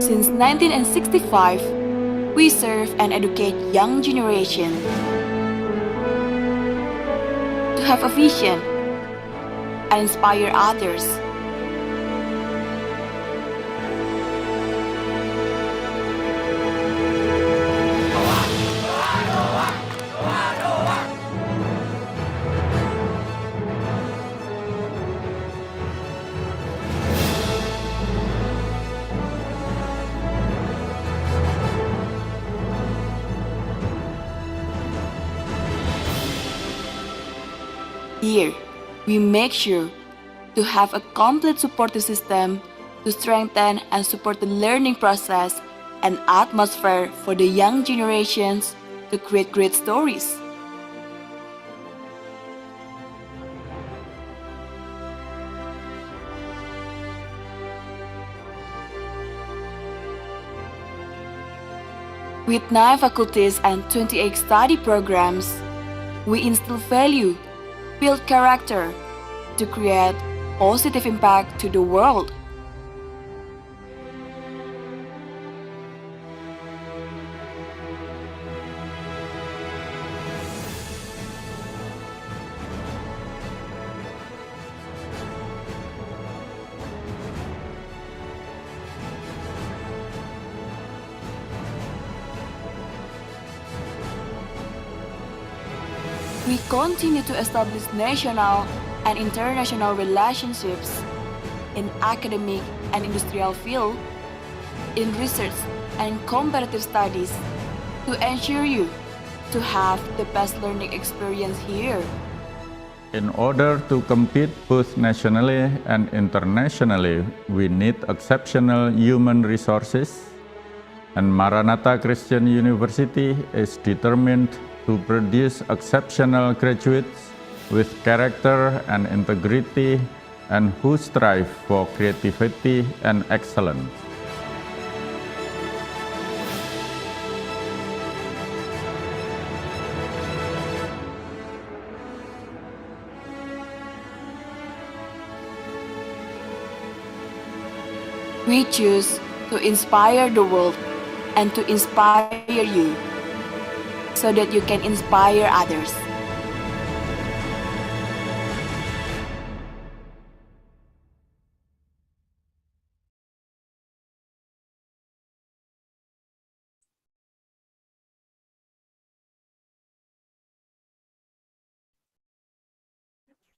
Since 1965, we serve and educate young generation to have a vision and inspire others. Here, we make sure to have a complete supportive system to strengthen and support the learning process and atmosphere for the young generations to create great stories. With 9 faculties and 28 study programs, we instill value, build character, to create positive impact to the world. We continue to establish national and international relationships in academic and industrial field, in research and comparative studies to ensure you to have the best learning experience here. In order to compete both nationally and internationally, we need exceptional human resources, and Maranatha Christian University is determined to produce exceptional graduates with character and integrity and who strive for creativity and excellence. We choose to inspire the world and to inspire you so that you can inspire others.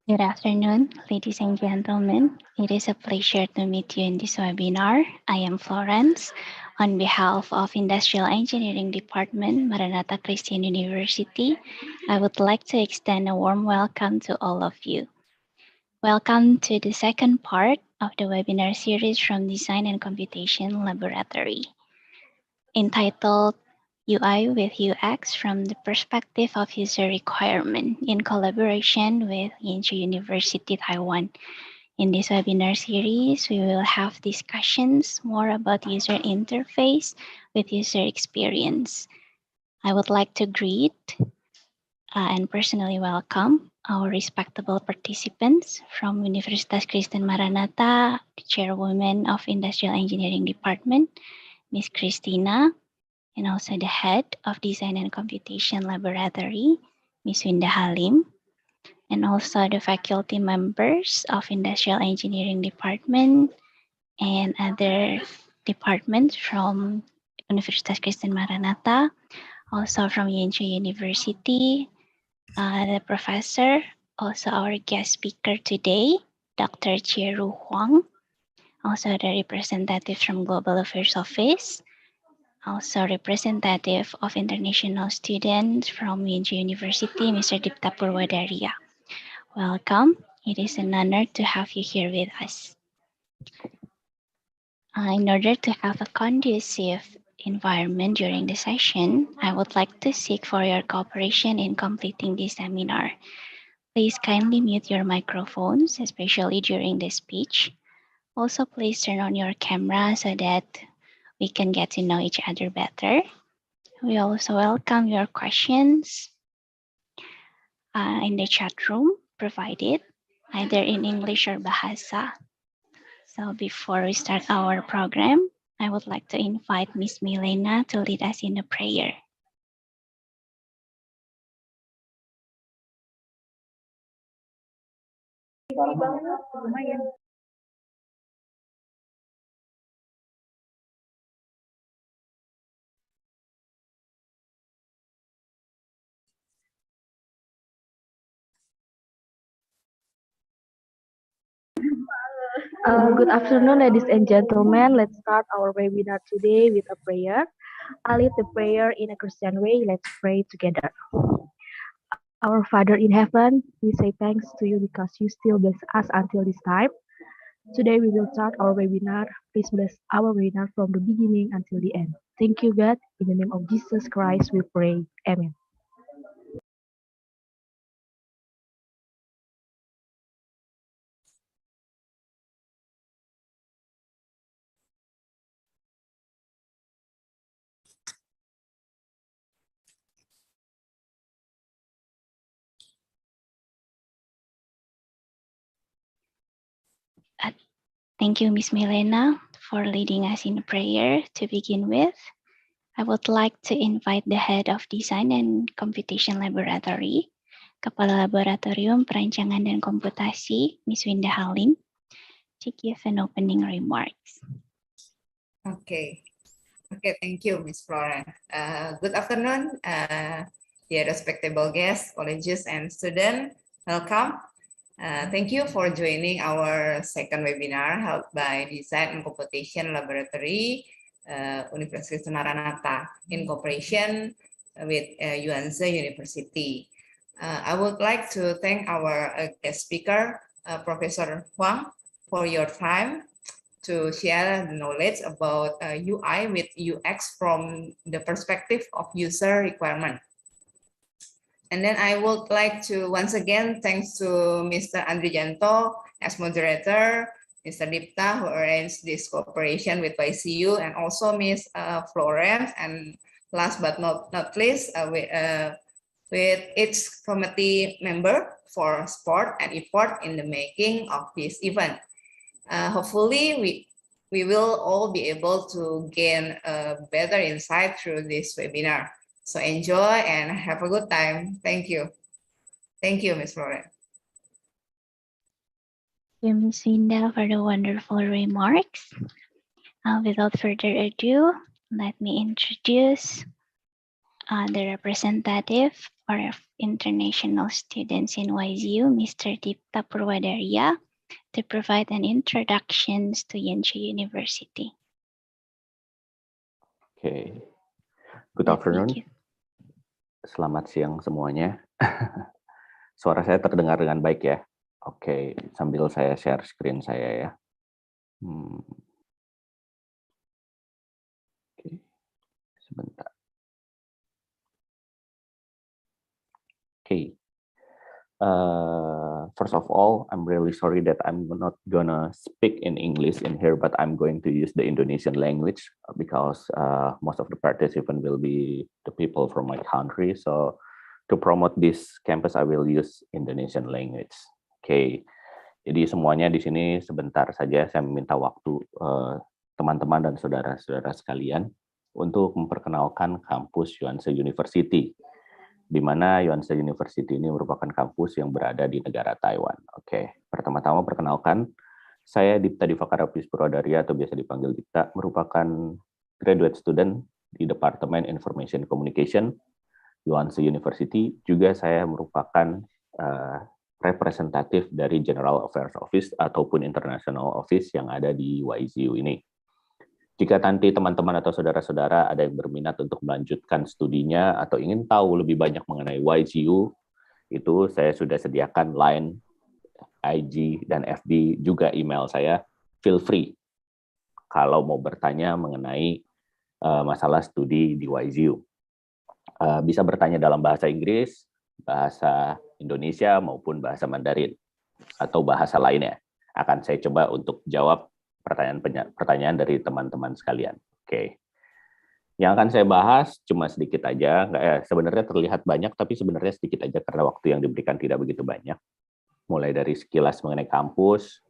Good afternoon, ladies and gentlemen. It is a pleasure to meet you in this webinar. I am Florence. On behalf of Industrial Engineering Department, Maranatha Christian University, I would like to extend a warm welcome to all of you. Welcome to the second part of the webinar series from Design and Computation Laboratory, entitled UI with UX from the perspective of user requirement, in collaboration with Yanshi University, Taiwan. In this webinar series, we will have discussions more about user interface with user experience. I would like to greet and personally welcome our respectable participants from Universitas Kristen Maranatha, the Chairwoman of Industrial Engineering Department, Ms. Christina, and also the Head of Design and Computation Laboratory, Ms. Winda Halim, and also the faculty members of Industrial Engineering Department and other departments from Universitas Kristen Maranatha, also from Yanshi University, the professor, also our guest speaker today, Dr. Chieh Ju Juang, also the representative from Global Affairs Office, also representative of international students from Yanshi University, Mr. Dipta Purwadaria. Welcome. It is an honor to have you here with us. In order to have a conducive environment during the session, I would like to seek for your cooperation in completing this seminar. Please kindly mute your microphones, especially during the speech. Also, please turn on your camera so that we can get to know each other better. We also welcome your questions in the chat room provided, either in English or Bahasa. So before we start our program, I would like to invite Miss Milena to lead us in a prayer. Good afternoon, ladies and gentlemen. Let's start our webinar today with a prayer. I'll lead the prayer in a Christian way. Let's pray together. Our Father in heaven, we say thanks to you because you still bless us until this time. Today we will start our webinar. Please bless our webinar from the beginning until the end. Thank you, God. In the name of Jesus Christ, we pray. Amen. Thank you, Miss Milena, for leading us in prayer. To begin with, I would like to invite the head of Design and Computation Laboratory, Kepala Laboratorium Perancangan dan Komputasi, Miss Winda Halim, to give an opening remarks. Okay, thank you, Ms. Flora. Good afternoon, dear respectable guests, colleagues, and students. Welcome. Thank you for joining our second webinar held by Design and Computation Laboratory, Universitas Maranatha, in cooperation with Yuan University. I would like to thank our guest speaker, Professor Huang, for your time to share the knowledge about UI with UX from the perspective of user requirement. And then I would like to once again thanks to Mr. Andrijanto as moderator, Mr. Dipta who arranged this cooperation with YCU, and also Ms. Florence, and last but not least with its committee member for support and effort in the making of this event. Hopefully we will all be able to gain a better insight through this webinar. So enjoy and have a good time. Thank you. Thank you, Ms. Florence. Thank you, Ms. Winda, for the wonderful remarks. Without further ado, let me introduce the representative of international students in YZU, Mr. Dipta Purwadarya, to provide an introduction to Yanshi University. Okay. Good afternoon. Selamat siang semuanya. Suara saya terdengar dengan baik ya? Oke, sambil saya share screen saya ya. Oke, sebentar. Oke. First of all, I'm really sorry that I'm not gonna speak in English in here, but I'm going to use the Indonesian language because most of the participants will be the people from my country. So to promote this campus, I will use Indonesian language. Oke. Jadi semuanya di sini sebentar saja saya meminta waktu teman-teman dan saudara-saudara sekalian untuk memperkenalkan kampus Yuan University, di mana Yuan University ini merupakan kampus yang berada di negara Taiwan. Oke, pertama-tama perkenalkan, saya Dipta Divakarapius Purwadarya atau biasa dipanggil Dipta, merupakan graduate student di Departemen Information Communication Yuan University. Juga saya merupakan representatif dari General Affairs Office ataupun International Office yang ada di YZU ini. Jika nanti teman-teman atau saudara-saudara ada yang berminat untuk melanjutkan studinya atau ingin tahu lebih banyak mengenai YZU, itu saya sudah sediakan line, IG, dan FB, juga email saya. Feel free kalau mau bertanya mengenai masalah studi di YZU. Bisa bertanya dalam bahasa Inggris, bahasa Indonesia, maupun bahasa Mandarin, atau bahasa lainnya. Akan saya coba untuk jawab pertanyaan dari teman-teman sekalian. Oke. Yang akan saya bahas cuma sedikit aja, sebenarnya terlihat banyak, tapi sebenarnya sedikit aja karena waktu yang diberikan tidak begitu banyak. Mulai dari sekilas mengenai kampus,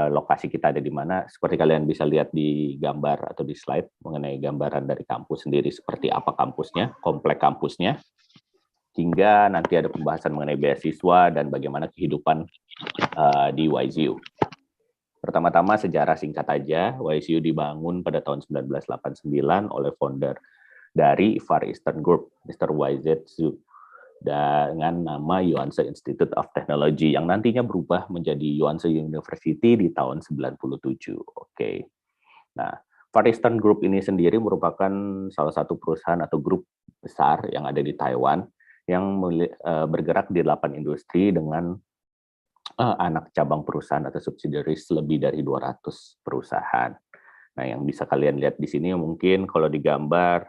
lokasi kita ada di mana. Seperti kalian bisa lihat di gambar atau di slide mengenai gambaran dari kampus sendiri, seperti apa kampusnya, komplek kampusnya, hingga nanti ada pembahasan mengenai beasiswa dan bagaimana kehidupan di YZU. Pertama-tama sejarah singkat aja, YZU dibangun pada tahun 1989 oleh founder dari Far Eastern Group, Mr. YZ Zhu, dengan nama Yuan Institute of Technology yang nantinya berubah menjadi Yuan University di tahun 97. Oke. Nah, Far Eastern Group ini sendiri merupakan salah satu perusahaan atau grup besar yang ada di Taiwan yang bergerak di 8 industri dengan anak cabang perusahaan atau subsidiaries lebih dari 200 perusahaan. Nah, yang bisa kalian lihat di sini mungkin kalau digambar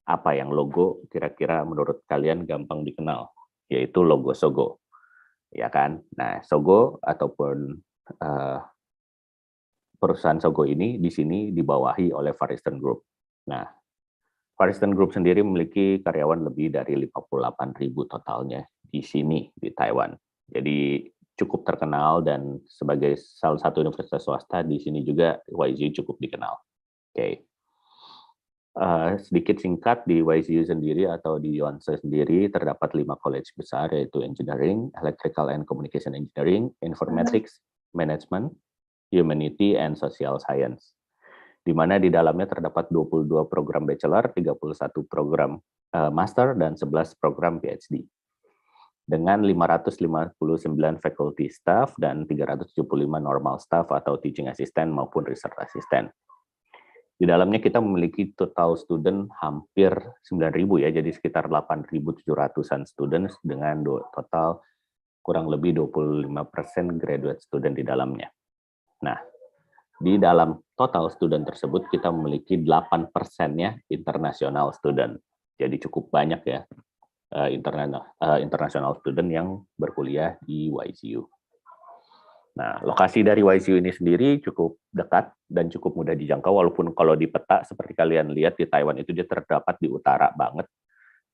apa yang logo kira-kira menurut kalian gampang dikenal, yaitu logo Sogo, ya kan? Nah, Sogo ataupun perusahaan Sogo ini di sini dibawahi oleh Far Eastern Group. Nah, Far Eastern Group sendiri memiliki karyawan lebih dari 58.000 totalnya di sini di Taiwan. Jadi cukup terkenal dan sebagai salah satu universitas swasta di sini juga YZU cukup dikenal. Oke. Sedikit singkat di YZU sendiri atau di Yuan sendiri terdapat 5 college besar, yaitu Engineering, Electrical and Communication Engineering, Informatics, Management, Humanity, and Social Science. Di mana di dalamnya terdapat 22 program bachelor, 31 program master, dan 11 program PhD. Dengan 559 faculty staff dan 375 normal staff atau teaching assistant maupun research assistant. Di dalamnya kita memiliki total student hampir 9.000 ya, jadi sekitar 8.700-an students dengan total kurang lebih 25% graduate student di dalamnya. Nah, di dalam total student tersebut kita memiliki 8%-nya international student. Jadi cukup banyak ya international student yang berkuliah di YZU. Nah, lokasi dari YZU ini sendiri cukup dekat dan cukup mudah dijangkau, walaupun kalau di peta seperti kalian lihat di Taiwan itu dia terdapat di utara banget.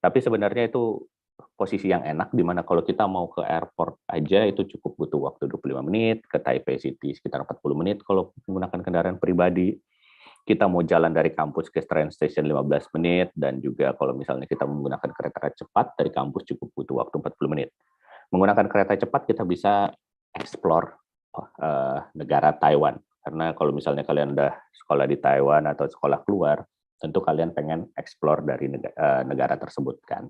Tapi sebenarnya itu posisi yang enak, di mana kalau kita mau ke airport aja itu cukup butuh waktu 25 menit, ke Taipei City sekitar 40 menit kalau menggunakan kendaraan pribadi. Kita mau jalan dari kampus ke train station 15 menit, dan juga kalau misalnya kita menggunakan kereta cepat dari kampus cukup butuh waktu 40 menit. Menggunakan kereta cepat kita bisa explore negara Taiwan, karena kalau misalnya kalian udah sekolah di Taiwan atau sekolah keluar, tentu kalian pengen explore dari negara tersebut kan.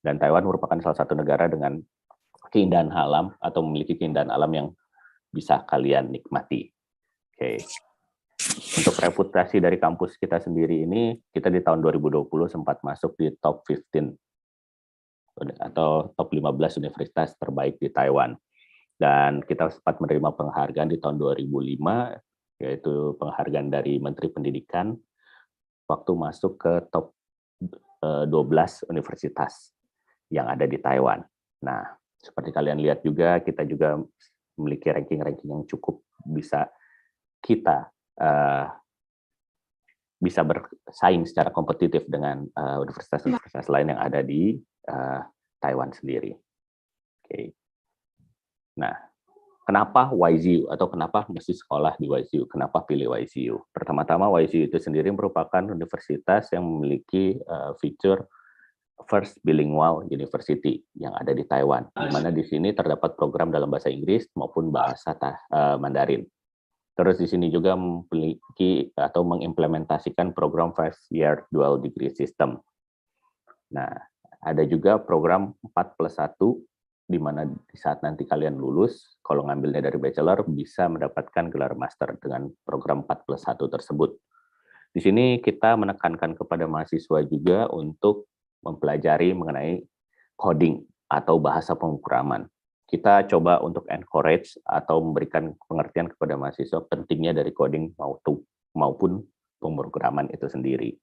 Dan Taiwan merupakan salah satu negara dengan keindahan alam atau memiliki keindahan alam yang bisa kalian nikmati. Oke. Untuk reputasi dari kampus kita sendiri ini, kita di tahun 2020 sempat masuk di top 15 atau top 15 universitas terbaik di Taiwan. Dan kita sempat menerima penghargaan di tahun 2005, yaitu penghargaan dari Menteri Pendidikan waktu masuk ke top 12 universitas yang ada di Taiwan. Nah, seperti kalian lihat juga, kita juga memiliki ranking-ranking yang cukup bisa kita bisa bersaing secara kompetitif dengan universitas-universitas lain yang ada di Taiwan sendiri. Oke. Nah, kenapa YZU atau kenapa mesti sekolah di YZU? Kenapa pilih YZU? Pertama-tama YZU itu sendiri merupakan universitas yang memiliki fitur First Bilingual University yang ada di Taiwan, di mana di sini terdapat program dalam bahasa Inggris maupun bahasa Mandarin. Terus di sini juga memiliki atau mengimplementasikan program 5-year dual degree system. Nah, ada juga program 4+1, di mana di saat nanti kalian lulus, kalau ngambilnya dari bachelor, bisa mendapatkan gelar master dengan program 4+1 tersebut. Di sini kita menekankan kepada mahasiswa juga untuk mempelajari mengenai coding atau bahasa pemrograman. Kita coba untuk encourage atau memberikan pengertian kepada mahasiswa pentingnya dari coding maupun pemrograman itu sendiri.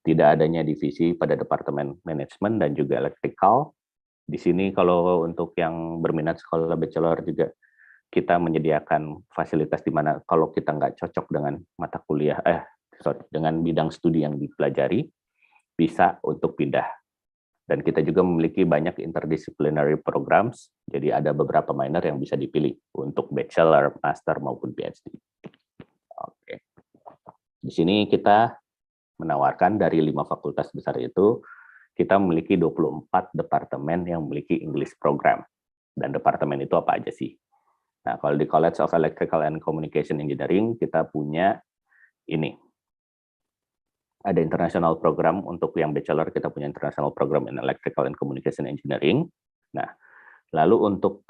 Tidak adanya divisi pada Departemen Manajemen dan juga Electrical. Di sini kalau untuk yang berminat sekolah bachelor juga kita menyediakan fasilitas di mana kalau kita nggak cocok dengan mata kuliah, dengan bidang studi yang dipelajari, bisa untuk pindah Dan kita juga memiliki banyak interdisciplinary programs, jadi ada beberapa minor yang bisa dipilih untuk bachelor, master, maupun PhD. Oke. Di sini kita menawarkan dari 5 fakultas besar itu, kita memiliki 24 departemen yang memiliki English program. Dan departemen itu apa aja sih? Nah, kalau di College of Electrical and Communication Engineering, kita punya ini. Ada international program untuk yang bachelor, kita punya international program in Electrical and Communication Engineering. Nah, lalu untuk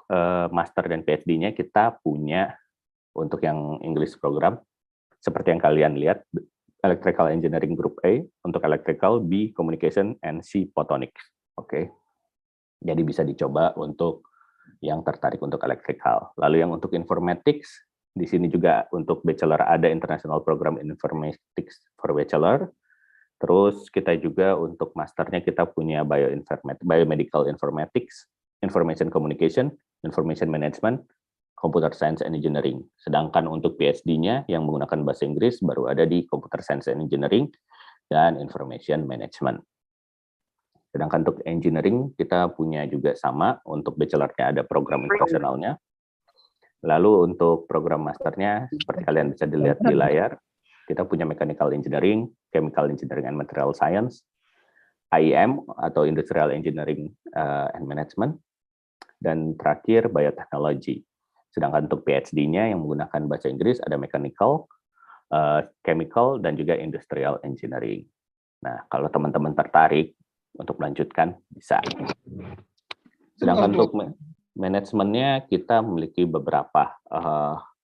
master dan PhD-nya kita punya untuk yang English program, seperti yang kalian lihat, Electrical Engineering Group A, untuk Electrical, B, Communication, and C, Photonics. Oke. Jadi bisa dicoba untuk yang tertarik untuk Electrical. Lalu yang untuk Informatics, di sini juga untuk bachelor ada International Program in Informatics for Bachelor. Terus kita juga untuk masternya kita punya Biomedical Informatics, Information Communication, Information Management, Computer Science and Engineering. Sedangkan untuk PhD-nya yang menggunakan bahasa Inggris baru ada di Computer Science and Engineering dan Information Management. Sedangkan untuk Engineering kita punya juga sama, untuk bachelor-nya ada program internasionalnya. Lalu untuk program masternya seperti kalian bisa dilihat di layar, kita punya Mechanical Engineering, Chemical Engineering and Material Science, IEM atau Industrial Engineering and Management, dan terakhir Biotechnology. Sedangkan untuk PhD-nya yang menggunakan bahasa Inggris ada Mechanical, Chemical, dan juga Industrial Engineering. Nah, kalau teman-teman tertarik untuk melanjutkan, bisa. Sedangkan untuk manajemennya kita memiliki beberapa,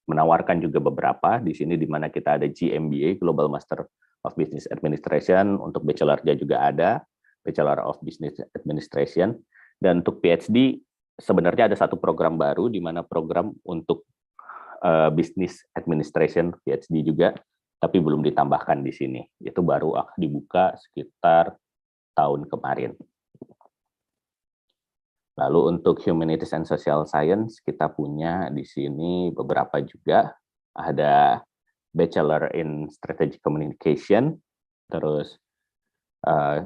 menawarkan juga beberapa di sini, di mana kita ada GMBA, Global Master of Business Administration, untuk bachelor-nya juga ada, Bachelor of Business Administration, dan untuk PhD sebenarnya ada satu program baru, di mana program untuk Business Administration PhD juga, tapi belum ditambahkan di sini. Itu baru dibuka sekitar tahun kemarin. Lalu untuk Humanities and Social Science, kita punya di sini beberapa juga. Ada Bachelor in Strategic Communication, terus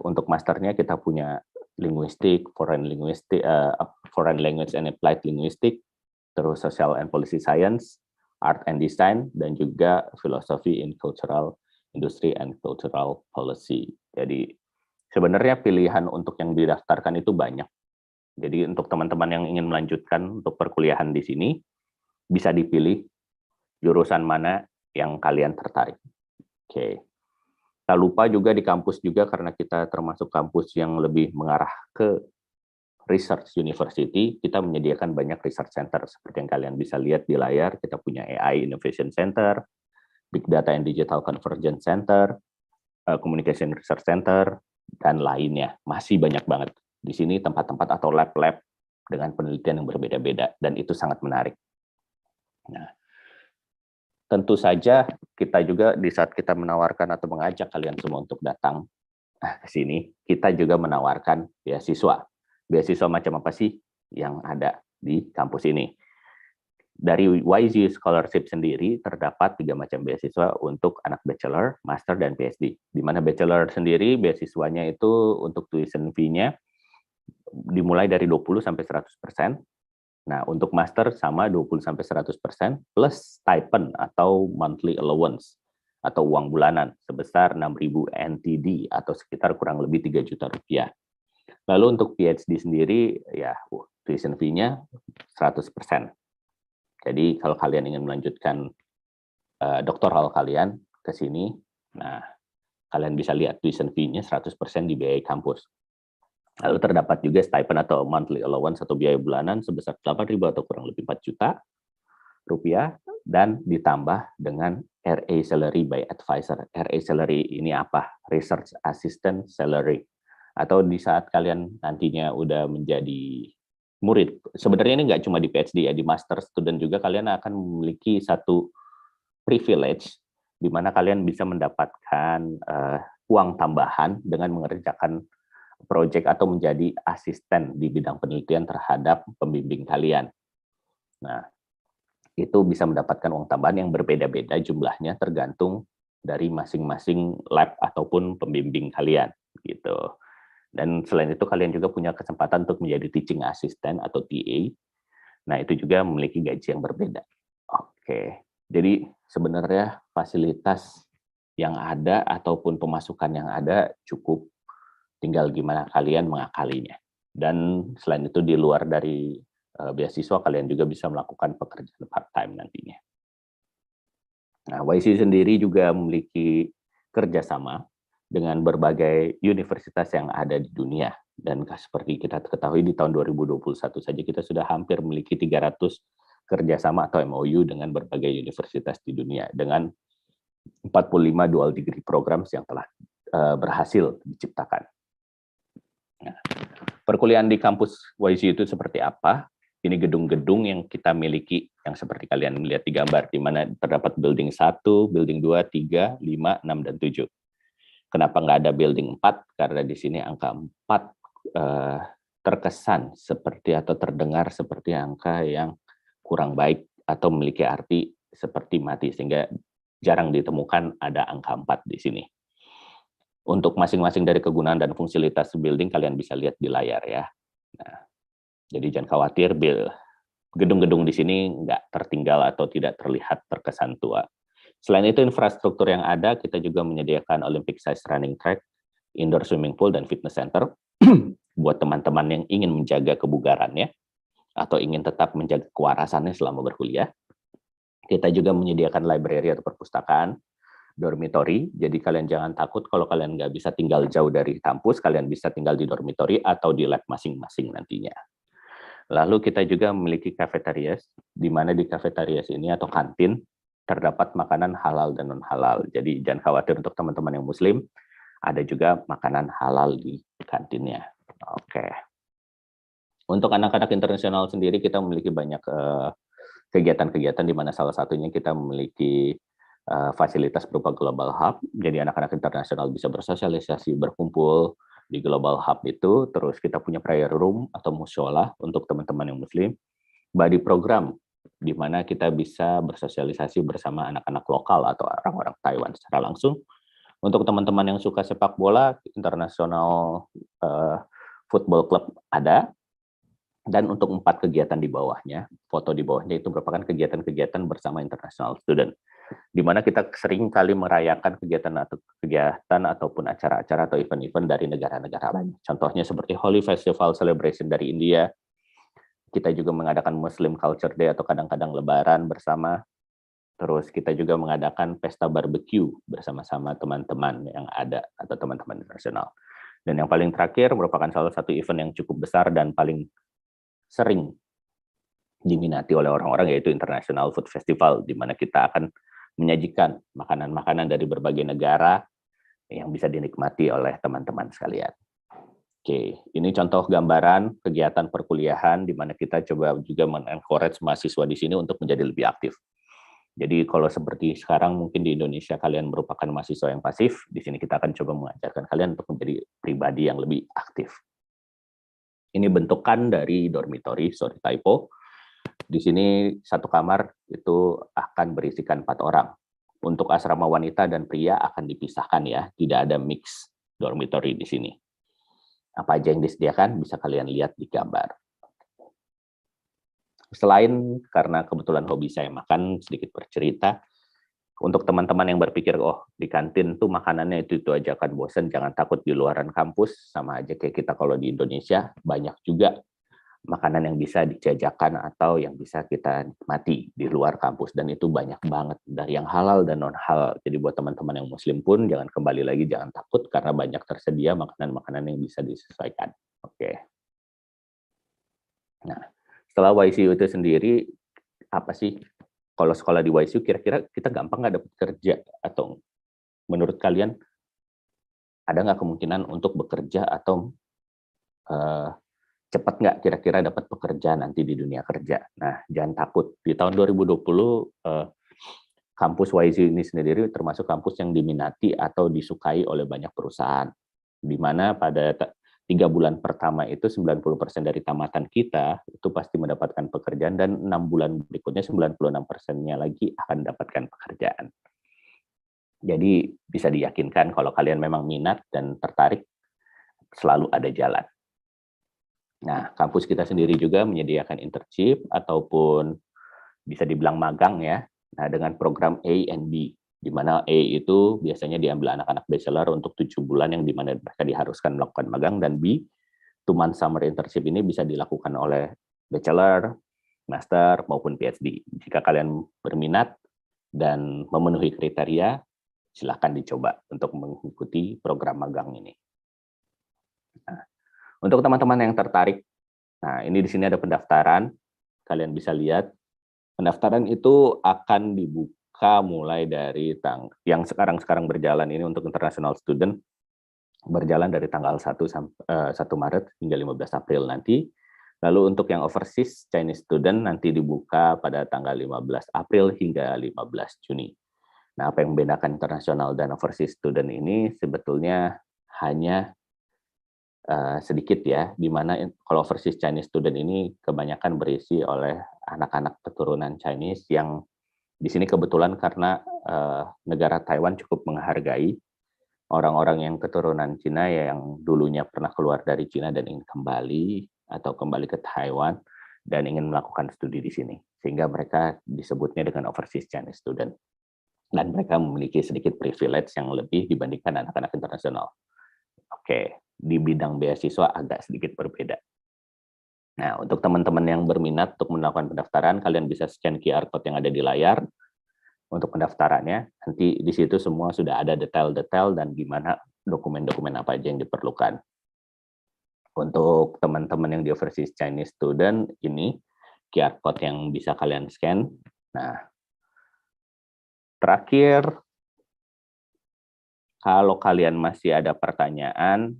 untuk masternya kita punya Linguistik, Foreign Language and Applied Linguistic, terus Social and Policy Science, Art and Design, dan juga Philosophy in Cultural Industry and Cultural Policy. Jadi sebenarnya pilihan untuk yang didaftarkan itu banyak. Jadi untuk teman-teman yang ingin melanjutkan untuk perkuliahan di sini, bisa dipilih jurusan mana yang kalian tertarik. Oke. Tak lupa juga di kampus juga, karena kita termasuk kampus yang lebih mengarah ke research university, kita menyediakan banyak research center. Seperti yang kalian bisa lihat di layar, kita punya AI Innovation Center, Big Data and Digital Convergence Center, Communication Research Center, dan lainnya. Masih banyak banget. Di sini tempat-tempat atau lab-lab dengan penelitian yang berbeda-beda, dan itu sangat menarik. Nah, tentu saja kita juga di saat kita menawarkan atau mengajak kalian semua untuk datang ke sini, kita juga menawarkan beasiswa. Beasiswa macam apa sih yang ada di kampus ini? Dari YZU Scholarship sendiri terdapat 3 macam beasiswa untuk anak bachelor, master, dan PhD. Di mana bachelor sendiri beasiswanya itu untuk tuition fee-nya dimulai dari 20 sampai 100%. Nah, untuk master sama 20 sampai 100% plus stipend atau monthly allowance atau uang bulanan sebesar 6.000 NTD atau sekitar kurang lebih 3 juta rupiah. Lalu untuk PhD sendiri ya tuition fee-nya 100%. Jadi kalau kalian ingin melanjutkan doktoral kalian ke sini, nah kalian bisa lihat tuition fee-nya 100% dibiayai kampus. Lalu terdapat juga stipend atau monthly allowance atau biaya bulanan sebesar 8.000 atau kurang lebih 4 juta rupiah, dan ditambah dengan RA salary by advisor. RA salary ini apa? Research Assistant Salary. Atau di saat kalian nantinya udah menjadi murid, sebenarnya ini nggak cuma di PhD ya, di master student juga kalian akan memiliki satu privilege di mana kalian bisa mendapatkan uang tambahan dengan mengerjakan proyek atau menjadi asisten di bidang penelitian terhadap pembimbing kalian. Nah, itu bisa mendapatkan uang tambahan yang berbeda-beda jumlahnya tergantung dari masing-masing lab ataupun pembimbing kalian gitu. Dan selain itu kalian juga punya kesempatan untuk menjadi teaching assistant atau TA. Nah, itu juga memiliki gaji yang berbeda. Oke, jadi sebenarnya fasilitas yang ada ataupun pemasukan yang ada cukup, tinggal gimana kalian mengakalinya. Dan selain itu di luar dari beasiswa, kalian juga bisa melakukan pekerjaan part-time nantinya. Nah, YC sendiri juga memiliki kerjasama dengan berbagai universitas yang ada di dunia. Dan seperti kita ketahui di tahun 2021 saja kita sudah hampir memiliki 300 kerjasama atau MOU dengan berbagai universitas di dunia, dengan 45 dual degree programs yang telah berhasil diciptakan. Nah, perkuliahan di kampus YC itu seperti apa? Ini gedung-gedung yang kita miliki, yang seperti kalian melihat di gambar, di mana terdapat building 1, building 2, 3, 5, 6, dan 7. Kenapa nggak ada building 4? Karena di sini angka 4 terkesan seperti atau terdengar seperti angka yang kurang baik atau memiliki arti seperti mati, sehingga jarang ditemukan ada angka 4 di sini. Untuk masing-masing dari kegunaan dan fungsionalitas building kalian bisa lihat di layar ya. Nah, jadi jangan khawatir, gedung-gedung di sini nggak tertinggal atau tidak terlihat terkesan tua. Selain itu, infrastruktur yang ada, kita juga menyediakan Olympic size running track, indoor swimming pool, dan fitness center buat teman-teman yang ingin menjaga kebugarannya atau ingin tetap menjaga kewarasannya selama berkuliah. Kita juga menyediakan library atau perpustakaan, dormitory, jadi kalian jangan takut kalau kalian nggak bisa tinggal jauh dari kampus, kalian bisa tinggal di dormitory atau di lab masing-masing nantinya. Lalu kita juga memiliki cafetarias, di mana di cafetarias ini atau kantin terdapat makanan halal dan non-halal. Jadi jangan khawatir untuk teman-teman yang muslim, ada juga makanan halal di kantinnya. Oke. Untuk anak-anak internasional sendiri kita memiliki banyak kegiatan-kegiatan di mana salah satunya kita memiliki fasilitas berupa Global Hub, jadi anak-anak internasional bisa bersosialisasi, berkumpul di Global Hub itu. Terus kita punya prayer room atau musyola untuk teman-teman yang muslim, body program, di mana kita bisa bersosialisasi bersama anak-anak lokal atau orang-orang Taiwan secara langsung. Untuk teman-teman yang suka sepak bola, internasional football club ada. Dan untuk 4 kegiatan di bawahnya, foto di bawahnya itu merupakan kegiatan-kegiatan bersama international student, di mana kita sering kali merayakan kegiatan ataupun acara-acara atau event-event dari negara-negara lain. Contohnya seperti Holy Festival Celebration dari India. Kita juga mengadakan Muslim Culture Day atau kadang-kadang Lebaran bersama. Terus kita juga mengadakan pesta barbecue bersama-sama teman-teman yang ada atau teman-teman internasional. Dan yang paling terakhir merupakan salah satu event yang cukup besar dan paling sering diminati oleh orang-orang, yaitu International Food Festival, di mana kita akan menyajikan makanan-makanan dari berbagai negara yang bisa dinikmati oleh teman-teman sekalian. Oke, ini contoh gambaran kegiatan perkuliahan di mana kita coba juga men-encourage mahasiswa di sini untuk menjadi lebih aktif. Jadi kalau seperti sekarang mungkin di Indonesia kalian merupakan mahasiswa yang pasif, di sini kita akan coba mengajarkan kalian untuk menjadi pribadi yang lebih aktif. Ini bentukan dari dormitory, sorry typo. Di sini satu kamar itu akan berisikan 4 orang. Untuk asrama wanita dan pria akan dipisahkan ya, tidak ada mix dormitory di sini. Apa aja yang disediakan bisa kalian lihat di gambar. Selain karena kebetulan hobi saya makan, sedikit bercerita. Untuk teman-teman yang berpikir, oh di kantin tuh makanannya itu aja kan bosan, jangan takut, di luaran kampus, sama aja kayak kita kalau di Indonesia, banyak juga makanan yang bisa dijajakan atau yang bisa kita nikmati di luar kampus, dan itu banyak banget, dari yang halal dan non-halal. Jadi buat teman-teman yang muslim pun, jangan kembali lagi, jangan takut, karena banyak tersedia makanan-makanan yang bisa disesuaikan. Oke. Nah, setelah YCU itu sendiri, apa sih? Kalau sekolah di YCU kira-kira kita gampang nggak dapat kerja? Atau menurut kalian ada nggak kemungkinan untuk bekerja atau cepat nggak kira-kira dapat pekerjaan nanti di dunia kerja? Nah, jangan takut. Di tahun 2020 kampus YCU ini sendiri termasuk kampus yang diminati atau disukai oleh banyak perusahaan. Di mana pada 3 bulan pertama itu 90% dari tamatan kita itu pasti mendapatkan pekerjaan, dan 6 bulan berikutnya 96%-nya lagi akan mendapatkan pekerjaan. Jadi bisa diyakinkan kalau kalian memang minat dan tertarik, selalu ada jalan. Nah, kampus kita sendiri juga menyediakan internship ataupun bisa dibilang magang ya. Nah, dengan program A and B, di mana A itu biasanya diambil anak-anak bachelor untuk 7 bulan yang di mana mereka diharuskan melakukan magang, dan B, 2 month summer internship ini bisa dilakukan oleh bachelor, master, maupun PhD. Jika kalian berminat dan memenuhi kriteria, silahkan dicoba untuk mengikuti program magang ini. Nah, untuk teman-teman yang tertarik, nah ini di sini ada pendaftaran. Kalian bisa lihat, pendaftaran itu akan dibuka mulai dari yang sekarang berjalan ini untuk international student, berjalan dari tanggal 1 Maret hingga 15 April nanti. Lalu untuk yang overseas Chinese student nanti dibuka pada tanggal 15 April hingga 15 Juni. Nah, apa yang membedakan internasional dan overseas student ini sebetulnya hanya sedikit ya, di mana kalau overseas Chinese student ini kebanyakan berisi oleh anak-anak keturunan Chinese yang di sini kebetulan karena negara Taiwan cukup menghargai orang-orang yang keturunan Cina yang dulunya pernah keluar dari Cina dan ingin kembali atau kembali ke Taiwan dan ingin melakukan studi di sini. Sehingga mereka disebutnya dengan overseas Chinese student. Dan mereka memiliki sedikit privilege yang lebih dibandingkan anak-anak internasional. Oke, di bidang beasiswa agak sedikit berbeda. Nah, untuk teman-teman yang berminat untuk melakukan pendaftaran, kalian bisa scan QR code yang ada di layar untuk pendaftarannya. Nanti di situ semua sudah ada detail-detail dan gimana dokumen-dokumen apa aja yang diperlukan. Untuk teman-teman yang di overseas Chinese student, ini QR code yang bisa kalian scan. Nah, terakhir, kalau kalian masih ada pertanyaan,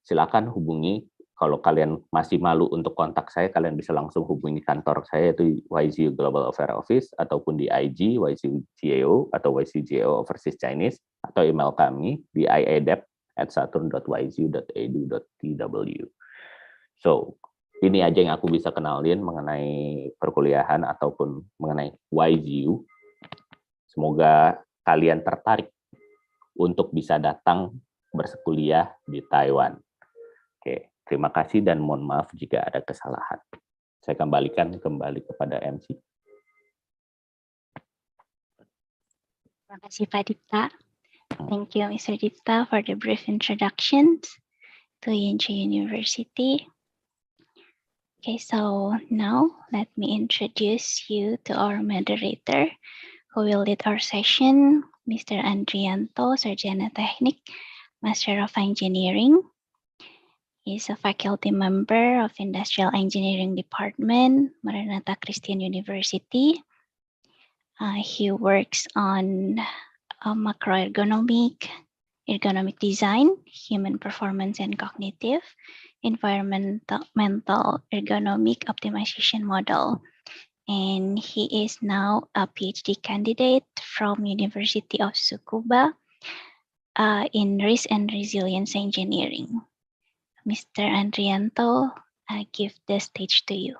silakan hubungi. Kalau kalian masih malu untuk kontak saya, kalian bisa langsung hubungi kantor saya, yaitu YCU Global Affairs Office, ataupun di IG, YCGAO, atau YCGAO Overseas Chinese, atau email kami di iadep@saturn.ycu.edu.tw. So, ini aja yang aku bisa kenalin mengenai perkuliahan ataupun mengenai YCU. Semoga kalian tertarik untuk bisa datang berkuliah di Taiwan. Oke, terima kasih dan mohon maaf jika ada kesalahan. Saya kembalikan kepada MC. Terima kasih Pak Dipta. Thank you Mr. Dipta for the brief introductions to Yanshi University. Okay, so now let me introduce you to our moderator who will lead our session, Mr. Andrijanto, Sarjana Teknik, Master of Engineering. He's a faculty member of Industrial Engineering Department, Maranatha Christian University. He works on macroergonomic, ergonomic design, human performance and cognitive, environmental ergonomic optimization model. And he is now a PhD candidate from University of Tsukuba in Risk and Resilience Engineering. Mr. Andrijanto, I give the stage to you.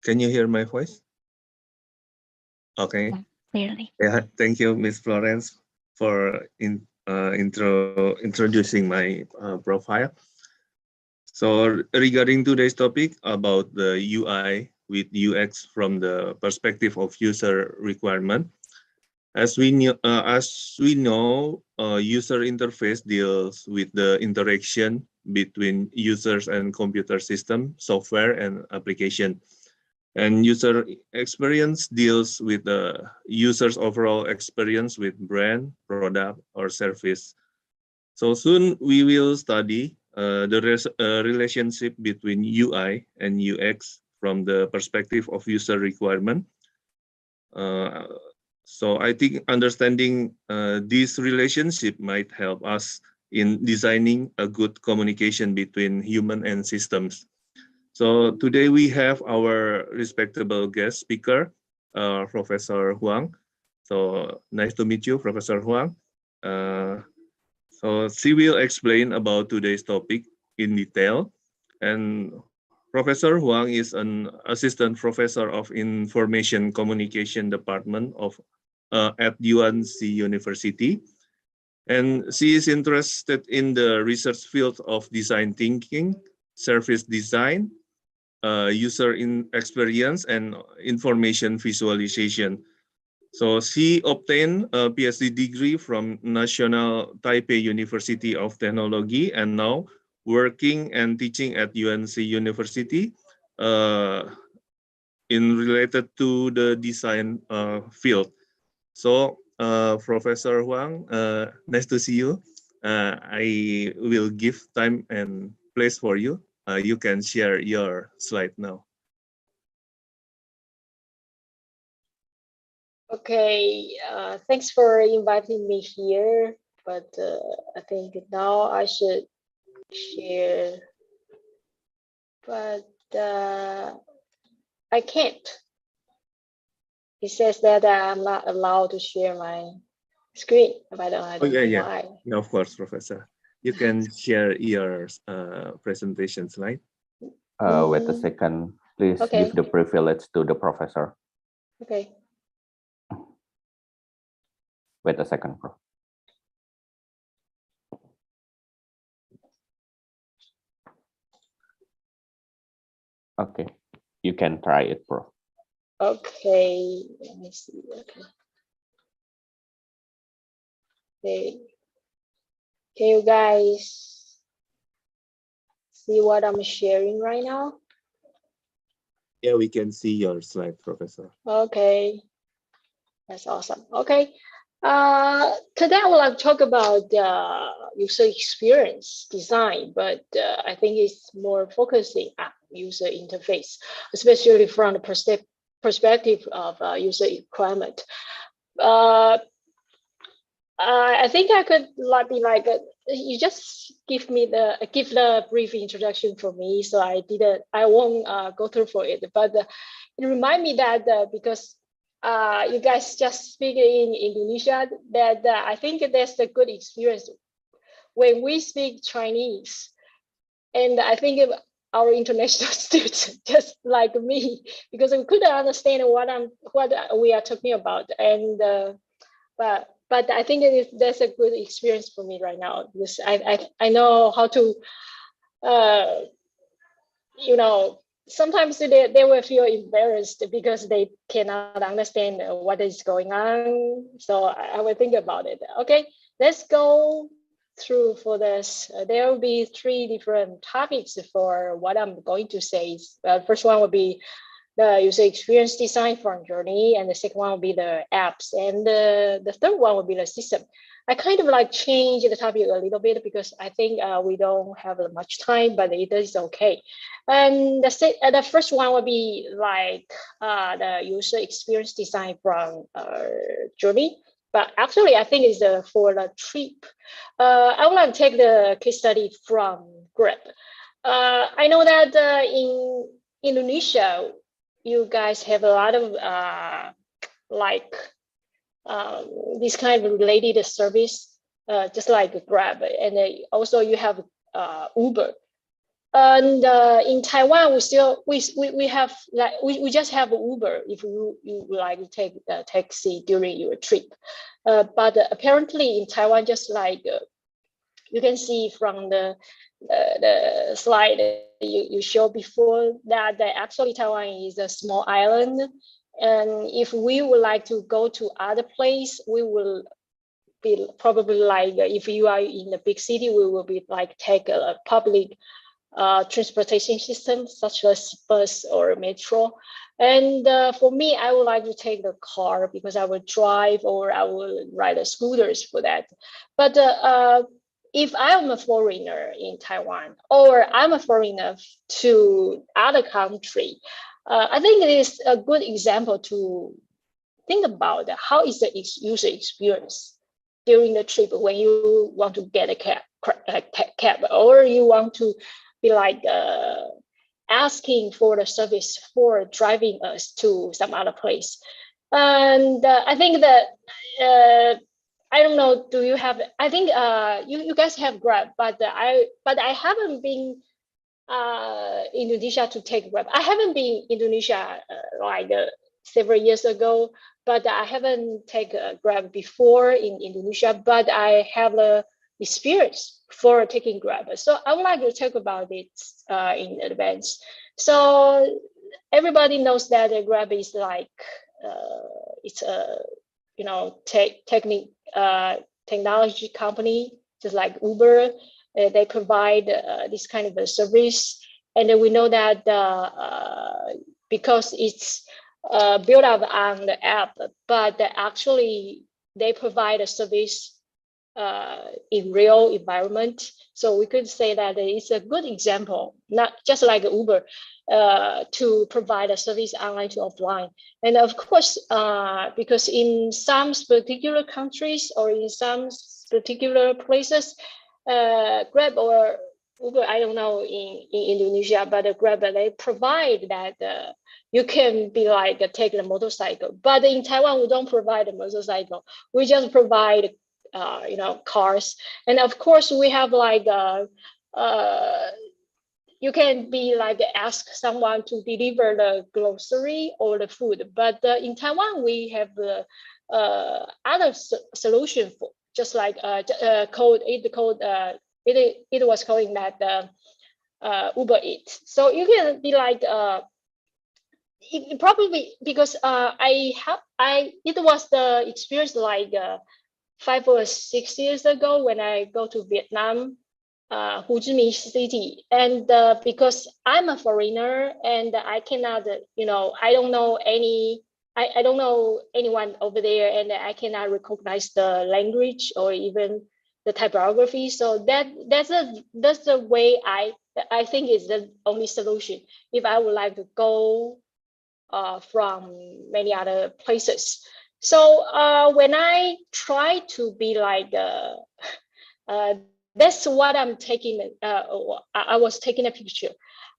Can you hear my voice? Okay. Clearly. Yeah, thank you, Ms. Florence, for introducing my profile. So regarding today's topic about the UI with UX from the perspective of user requirement, as we know, user interface deals with the interaction between users and computer system, software, and application. And user experience deals with the user's overall experience with brand, product, or service. So soon we will study the relationship between UI and UX from the perspective of user requirement. So I think understanding this relationship might help us in designing a good communication between human and systems. So today we have our respectable guest speaker, Professor Huang. So nice to meet you, Professor Huang. So she will explain about today's topic in detail. And Professor Huang is an assistant professor of Information Communication Department at Yuan University. And she is interested in the research field of design thinking, service design, user experience, and information visualization. So she obtained a PhD degree from National Taipei University of Technology and now working and teaching at UNC University in related to the design field. So Professor Huang, nice to see you. I will give time and place for you. You can share your slide now. Okay, thanks for inviting me here, but I think now I should share, but I can't. It says that I'm not allowed to share my screen, but I don't know why. Yeah, of course, Professor. You can share your presentation slide. Wait a second, please give the privilege to the professor. Okay. Wait a second, Prof. Okay, you can try it, Prof. Okay, let me see. Okay. Can you guys see what I'm sharing right now? Yeah, we can see your slide, Professor. Okay, that's awesome. Okay, today I would like to talk about user experience design, but I think it's more focusing on user interface, especially from the perspective of user requirement. I think I could be like you just give the brief introduction for me, so I won't go through for it. But it remind me that because you guys just speak in Indonesia, that I think that's a good experience when we speak Chinese, and I think our international students just like me, because we couldn't understand what we are talking about, and but I think that's a good experience for me right now, because I know how to, sometimes they will feel embarrassed because they cannot understand what is going on. So I will think about it. Okay, let's go through for this. There will be 3 different topics for what I'm going to say. First one will be the user experience design from journey, and the second one will be the apps, and the third one will be the system. I kind of like change the topic a little bit because I think we don't have much time, but it is okay. And the first one will be like the user experience design from journey. But actually, I think it's for the trip. I want to take the case study from Grab. I know that in Indonesia, you guys have a lot of this kind of related service, just like Grab, and also you have Uber. And in Taiwan, we have we just have Uber if you like to take a taxi during your trip. But apparently in Taiwan, just like you can see from the slide you showed before, that actually Taiwan is a small island, and if we would like to go to other place, we will be probably like, if you are in a big city, we will be like take a public transportation system such as bus or metro. And for me, I would like to take the car because I will drive or I will ride a scooters for that. But if I'm a foreigner in Taiwan, or I'm a foreigner to other country, I think it is a good example to think about how is the user experience during the trip when you want to get a cab, or you want to be like asking for the service for driving us to some other place. And I think that I don't know. Do you have? I think you guys have Grab, but I haven't been Indonesia to take Grab. I haven't been Indonesia like several years ago, but I haven't taken Grab before in Indonesia. But I have a experience for taking Grab, so I would like to talk about it in advance. So everybody knows that Grab is like it's a technology company, just like Uber. They provide this kind of a service, and then we know that because it's built up on the app, but actually they provide a service in real environment. So we could say that it's a good example, not just like Uber, to provide a service online to offline. And of course, because in some particular countries or in some particular places, Grab or Uber, I don't know in Indonesia, but Grab, they provide that you can be like take a motorcycle. But in Taiwan, we don't provide a motorcycle. We just provide cars. And of course, we have like you can be like ask someone to deliver the grocery or the food. But in Taiwan, we have other solution for just like it was calling that Uber Eats. So you can be like it probably because it was the experience like 5 or 6 years ago when I go to Vietnam, Ho Chi Minh City, and because I'm a foreigner and I cannot, I don't know I don't know anyone over there, and I cannot recognize the language or even the typography. So that's the way I think is the only solution if I would like to go from many other places. So when I try to be like, that's what I'm taking. I was taking a picture.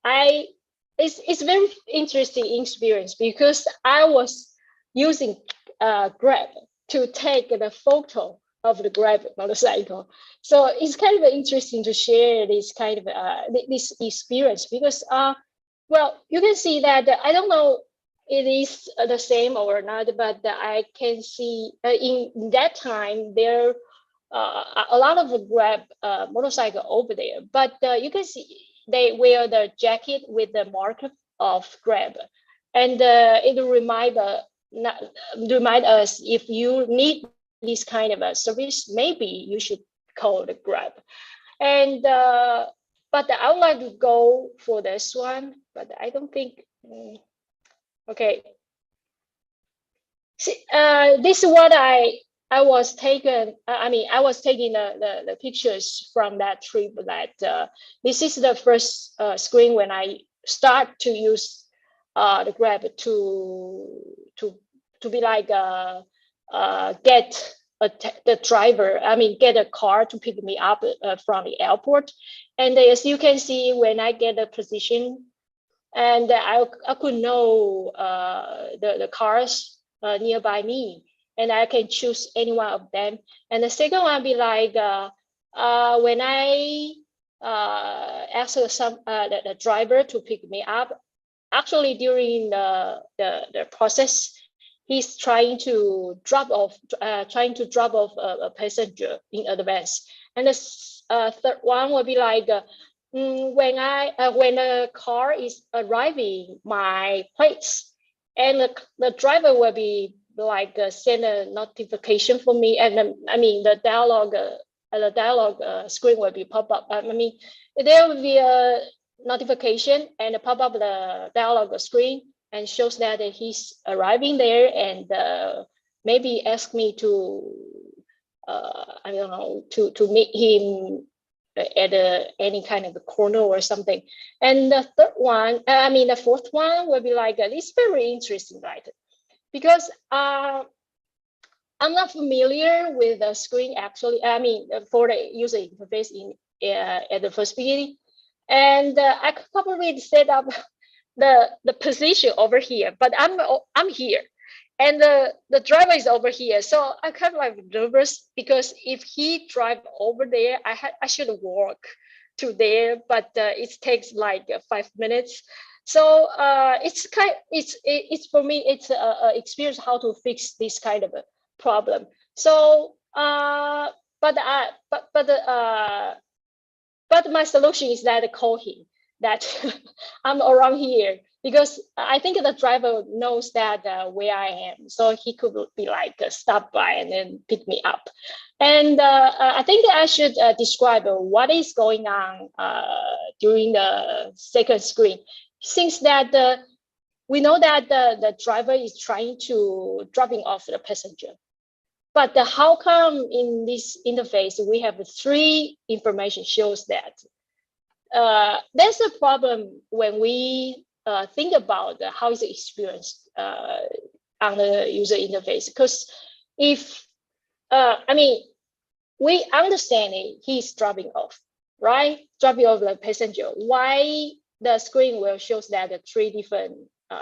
It's very interesting experience because I was using Grab to take the photo of the Grab motorcycle. So it's kind of interesting to share this kind of this experience because well, you can see that I don't know it is the same or not, but I can see in that time there a lot of Grab motorcycle over there, but you can see they wear the jacket with the mark of Grab, and it remind us if you need this kind of a service, maybe you should call the Grab. And but I would like to go for this one, but I don't think. Okay. See, this is what I was taken. I was taking the pictures from that trip. That this is the first screen when I start to use the Grab to be like get the driver. Get a car to pick me up from the airport. And as you can see, when I get a position, and I could know the cars nearby me, and I can choose any one of them. And the second one be like when I ask the driver to pick me up. Actually, during the process, he's trying to drop off a passenger in advance. And the third one will be like. When a car is arriving my place, and the driver will be like send a notification for me, and the dialogue screen will be pop up. There will be a notification and pop up the dialogue screen and shows that he's arriving there, and maybe ask me to I don't know to meet him at any kind of a corner or something. And the fourth one will be like it's very interesting, right? Because I'm not familiar with the screen actually. For the user interface at the first beginning, and I could probably set up the position over here, but I'm here, and the driver is over here. So I kind of like nervous because if he drive over there, I should walk to there, but it takes like 5 minutes. So it's for me, it's a experience how to fix this kind of a problem. So but my solution is that I call him that I'm around here, because I think the driver knows that where I am, so he could be like stop by and then pick me up. And I think I should describe what is going on during the second screen, since that we know that the driver is trying to dropping off the passenger. But how come in this interface we have 3 information shows that? There's a problem when we think about how is the experience on the user interface. Because if, I mean, we understand it, he's dropping off, right? Dropping off the passenger. Why the screen will shows that the 3 different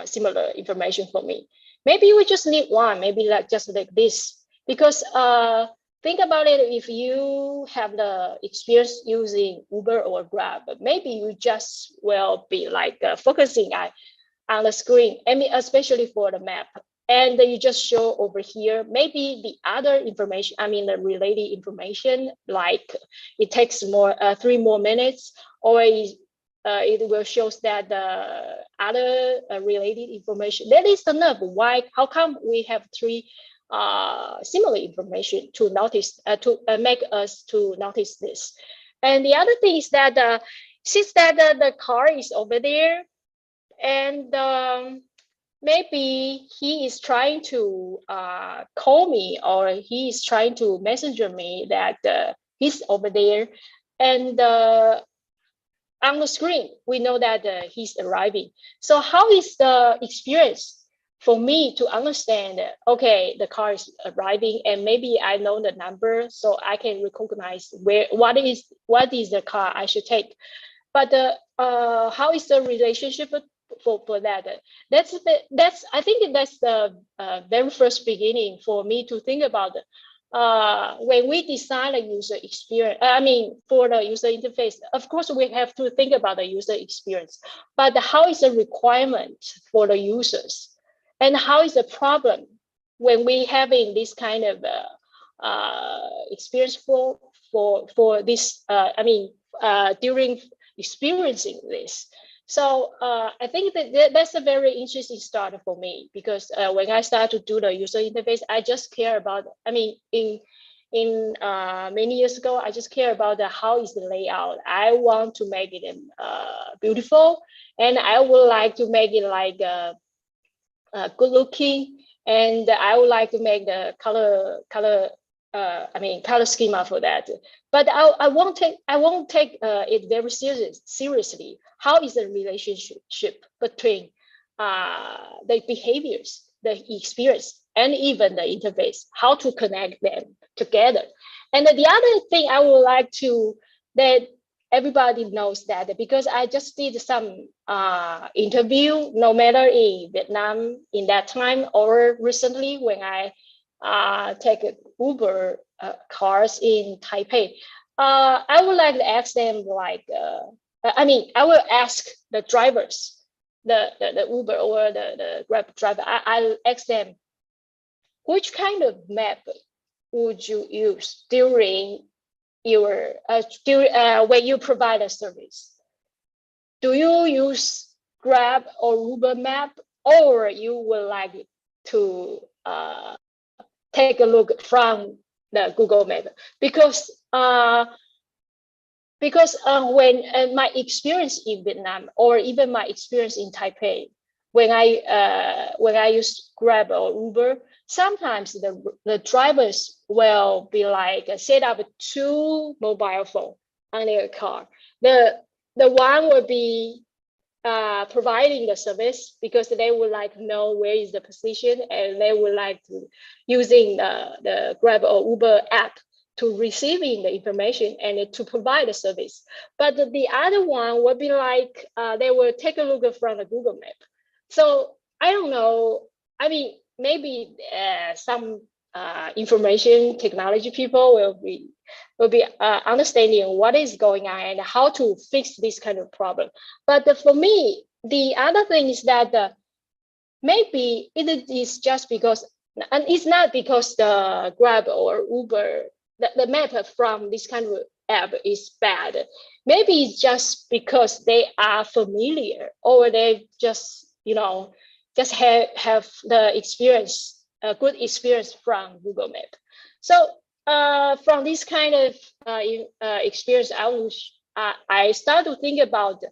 similar information for me? Maybe we just need one, maybe like just like this. Because think about it, if you have the experience using Uber or Grab, maybe you just will be like focusing on the screen, I mean, especially for the map. And you just show over here, maybe the other information, I mean, the related information, like it takes more 3 more minutes, or it will show that the other related information. That is enough. Why? How come we have 3 similar information to notice, to make us to notice this? And the other thing is that since that the car is over there, and maybe he is trying to call me, or he is trying to messenger me that he's over there, and on the screen we know that he's arriving. So how is the experience for me to understand that, okay, the car is arriving, and maybe I know the number, so I can recognize what is the car I should take. But how is the relationship for that? I think that's the very first beginning for me to think about when we design a user experience. I mean, for the user interface, of course we have to think about the user experience, but how is the requirement for the users? And how is the problem when we having this kind of experience for this? I mean, during experiencing this. So I think that's a very interesting start for me, because when I start to do the user interface, I just care about. I mean, in many years ago, I just care about how is the layout. I want to make it beautiful, and I would like to make it like. Good looking, and I would like to make the color schema for that. But I won't take it very seriously. How is the relationship between the behaviors, the experience, and even the interface? How to connect them together? And the other thing I would like to that everybody knows that, because I just did some interview, no matter in Vietnam in that time or recently when I take Uber cars in Taipei. I would like to ask them like, I will ask the drivers, the Uber or the Grab driver, I'll ask them, which kind of map would you use during your when you provide a service? Do you use Grab or Uber map, or you would like to take a look from the Google map? Because when my experience in Vietnam, or even my experience in Taipei, when I use Grab or Uber, sometimes the drivers will be like set up 2 mobile phones on their car. The one will be providing the service, because they would like to know where is the position, and they would like to using the Grab or Uber app to receiving the information and to provide the service. But the other one would be like they will take a look from the Google map. So I don't know. I mean, maybe some information technology people will be understanding what is going on and how to fix this kind of problem. But for me, the other thing is that maybe it is just because, and it's not because the Grab or Uber, the map from this kind of app is bad. Maybe it's just because they are familiar, or they just, just have the experience, a good experience from Google Map. So from this kind of experience, I start to think about,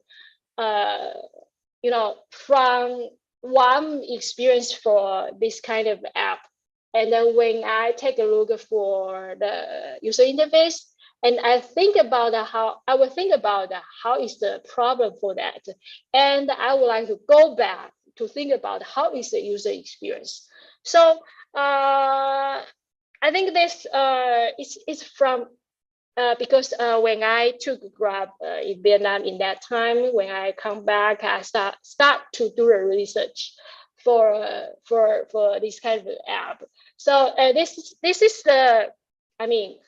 from one experience for this kind of app. And then when I take a look for the user interface, and I think about how is the problem for that. And I would like to go back to think about how is the user experience. So I think this it's from because when I took Grab in Vietnam in that time, when I come back, I start to do a research for this kind of app. So this is the,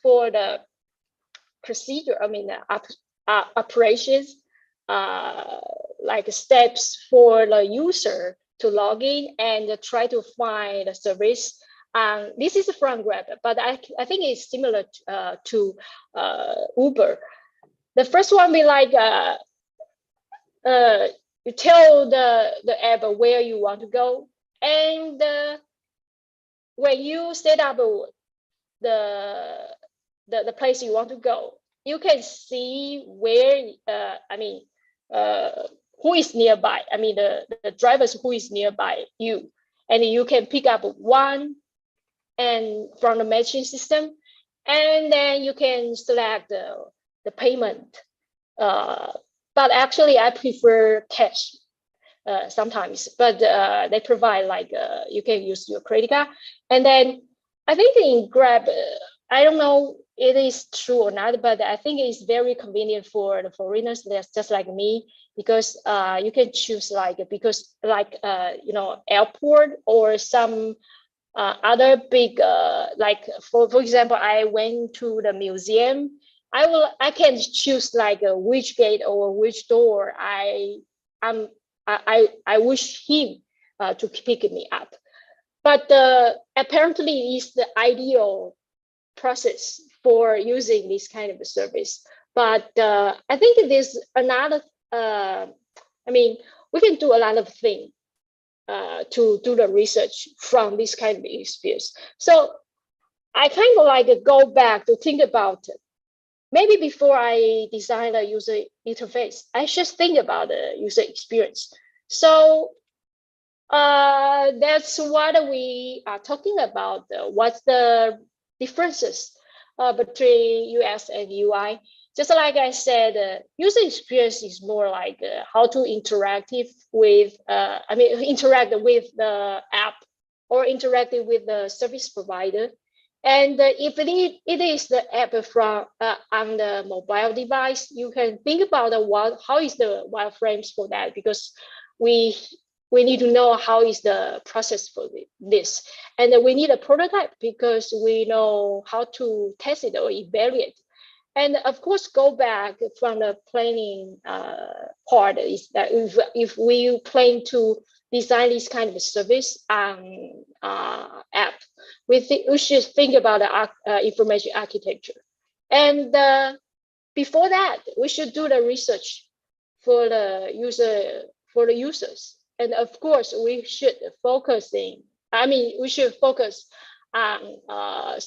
for the procedure, operations, like steps for the user to log in and try to find a service. This is from Grab, but I think it's similar to Uber. The first one be like you tell the app where you want to go, and when you set up the place you want to go, you can see where who is nearby. The drivers who is nearby you, and you can pick up one and from the matching system, and then you can select the payment. But actually, I prefer cash sometimes. But they provide like you can use your credit card, and then I think in Grab, I don't know it is true or not, but I think it's very convenient for the foreigners that's just like me, because you can choose airport or some other big like for example, I went to the museum. I can choose like which gate or which door I wish him to pick me up. But apparently it's the ideal process for using this kind of service. But I think there's another, we can do a lot of things to do the research from this kind of experience. So I kind of like go back to think about it. Maybe before I design a user interface, I should think about the user experience. So that's what we are talking about. What's the differences between UX and UI? Just like I said, user experience is more like how to interact with the app or interact with the service provider. And if it is the app from on the mobile device, you can think about how is the wireframes for that, because we need to know how is the process for this. And we need a prototype because we know how to test it or evaluate. And of course, go back from the planning part is that if we plan to design this kind of service app, we should think about the information architecture. And before that, we should do the research for the users. And of course, we should focus on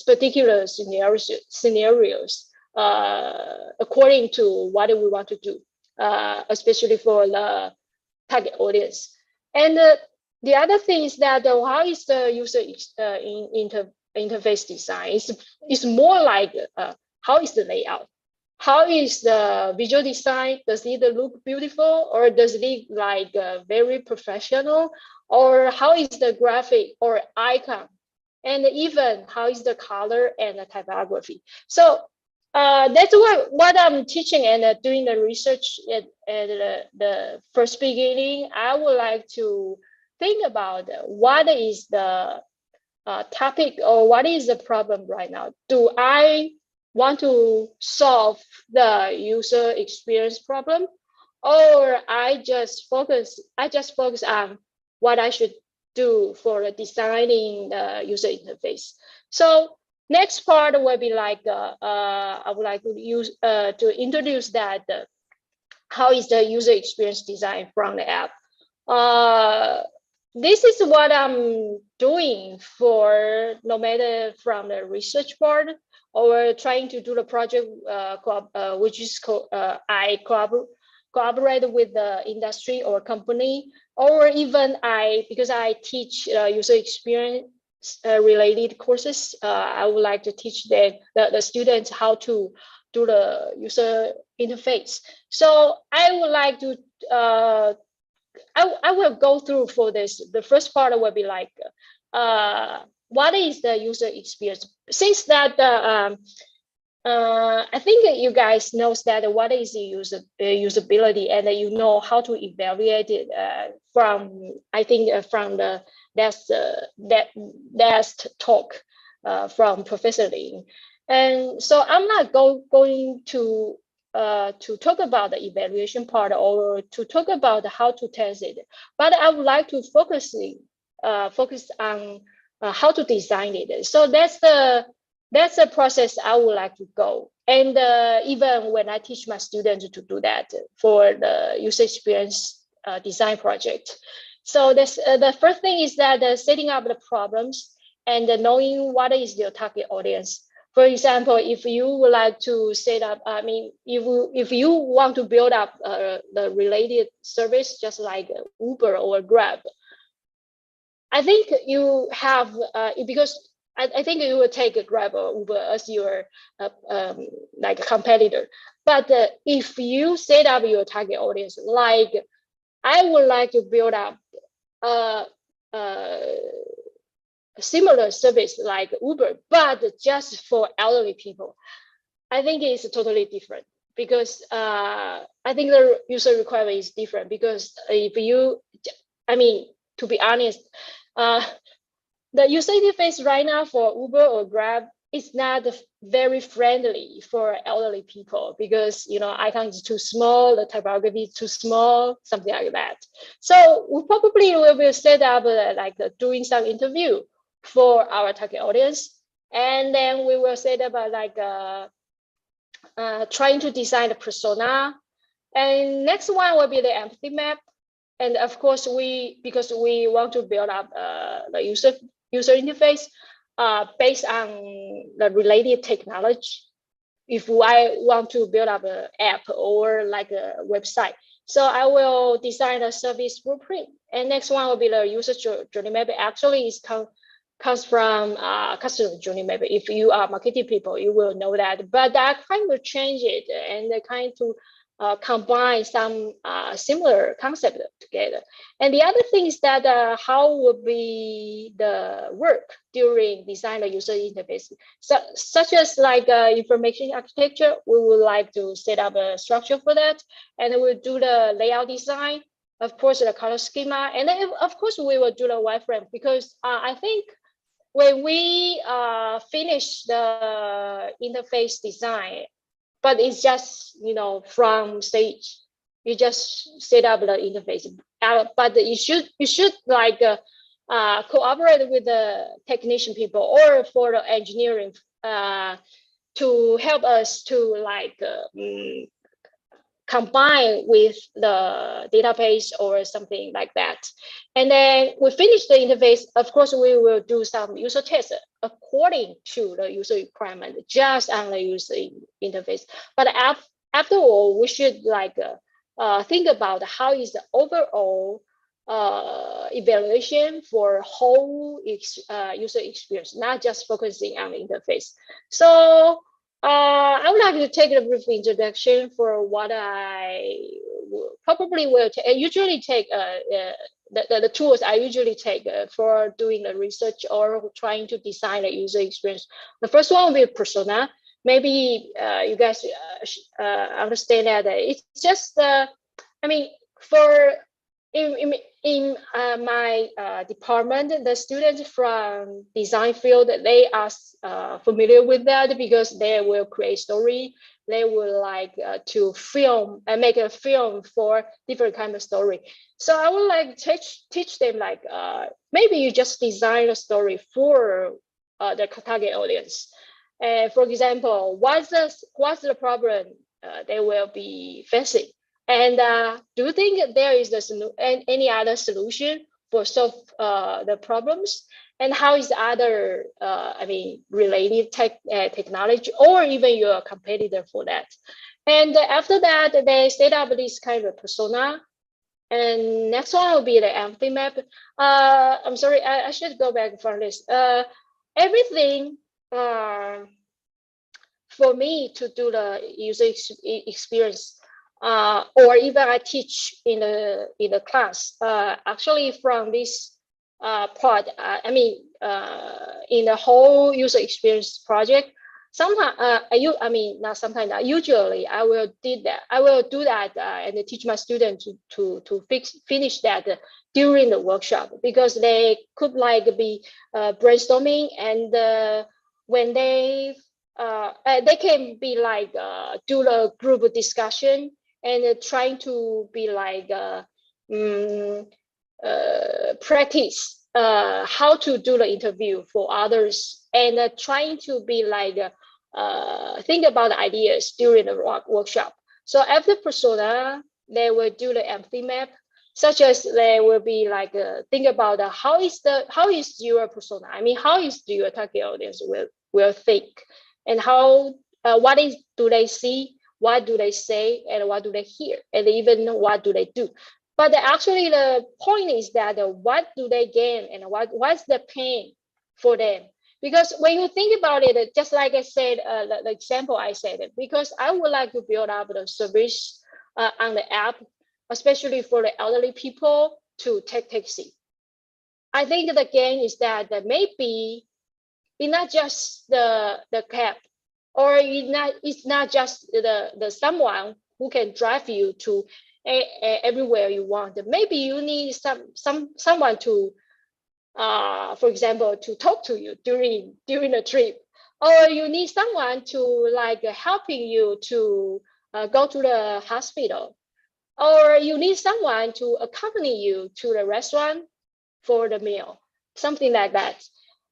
particular scenarios according to what we want to do, especially for the target audience. And the other thing is that how is the user interface design? It's more like how is the layout? How is the visual design? Does it look beautiful, or does it look like very professional? Or how is the graphic or icon? And even how is the color and the typography? So that's what I'm teaching and doing the research at the first beginning. I would like to think about what is the topic or what is the problem right now. Do I want to solve the user experience problem, or I just focus on what I should do for designing the user interface? So next part will be like I would like to use to introduce that how is the user experience design from the app. This is what I'm doing for no matter from the research part or trying to do the project which is I collaborate with the industry or company, or even because I teach user experience related courses, I would like to teach the students how to do the user interface. So I would like to I will go through for this. The first part will be like what is the user experience? Since that I think you guys knows that what is the usability, and you know how to evaluate it from, I think from the last talk from Professor Lin. And so I'm not going to talk about the evaluation part or to talk about how to test it, but I would like to focus on how to design it. So that's the process I would like to go. And even when I teach my students to do that for the user experience design project. So that's, the first thing is that setting up the problems and knowing what is your target audience. For example, if you would like to set up, I mean, if you want to build up the related service, just like Uber or Grab, I think you have, because I think you will take a Grab or Uber as your like a competitor. But if you set up your target audience, like I would like to build up a similar service like Uber, but just for elderly people, I think it's totally different, because I think the user requirement is different. Because if you, I mean, to be honest, the user interface right now for Uber or Grab is not very friendly for elderly people, because icon is too small, the typography is too small, something like that. So we probably will set up like doing some interview for our target audience, and then we will set up like trying to design a persona. And next one will be the empathy map. And of course, because we want to build up the user interface based on the related technology. If I want to build up an app or like a website, so I will design a service blueprint. And next one will be the user journey map. Actually, it comes from customer journey map. If you are marketing people, you will know that. But I kind of change it and kind to combine some similar concept together. And the other thing is that how will be the work during design the user interface, such as like information architecture. We would like to set up a structure for that, and we'll do the layout design, of course, the color schema, and then of course we will do the wireframe, because I think when we finish the interface design, but it's just from stage, you just set up the interface. But you should like cooperate with the technician people or for the engineering to help us to like combine with the database or something like that. And then we finish the interface. Of course, we will do some user tests according to the user requirement, just on the user interface. But after all, we should like think about how is the overall evaluation for whole user experience, not just focusing on the interface. So I would like to take a brief introduction for what I probably will usually take the tools I usually take for doing the research or trying to design a user experience. The first one will be persona. Maybe you guys understand that it's just, I mean, for in my department, the students from design field, they are familiar with that because they will create story. They will like to film and make a film for different kind of story. So I would like teach them like maybe you just design a story for the target audience. For example, what's the problem they will be facing? And do you think there is any other solution for solve the problems? And how is other, related technology or even your competitor for that? And after that, they set up this kind of persona. And next one will be the empathy map. I'm sorry, I should go back from this. Everything for me to do the user experience, or even I teach in the class. Actually, from this part, in the whole user experience project, sometimes usually I will do that and teach my students to finish that during the workshop, because they could like be brainstorming, and when they can be like do the group discussion and trying to be like practice how to do the interview for others, and trying to be like think about the ideas during the workshop. So after persona, they will do the empathy map, such as they will be like think about how is your persona? I mean, how is your target audience will think, and how do they see, what do they say, and what do they hear, and even what do they do. But actually the point is that what do they gain and what's the pain for them? Because when you think about it, just like I said, the example I said, because I would like to build up the service on the app, especially for the elderly people to take taxi. I think the gain is that maybe it's not just the cab, or it's not just the someone who can drive you to everywhere you want. Maybe you need someone to for example, to talk to you during the trip, or you need someone to like helping you to go to the hospital, or you need someone to accompany you to the restaurant for the meal, something like that.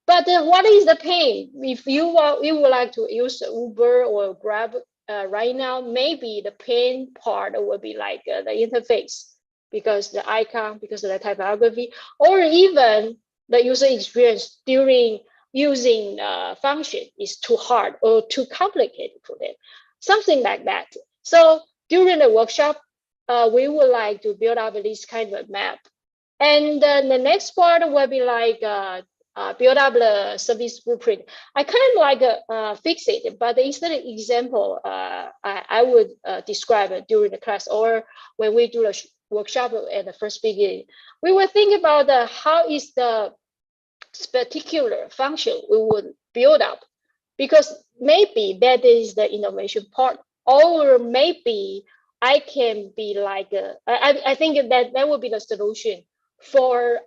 But what is the pain? If you would like to use Uber or Grab right now, maybe the pain part will be like the interface, because the icon, because of the typography, or even the user experience during using function is too hard or too complicated for them, something like that. So during the workshop, we would like to build up this kind of map. And then the next part will be like build up the service blueprint. I kind of like fix it, but instead of example, I would describe it during the class, or when we do the workshop at the first beginning. We will think about how is the particular function we would build up, because maybe that is the innovation part, or maybe I can be like, I think that would be the solution for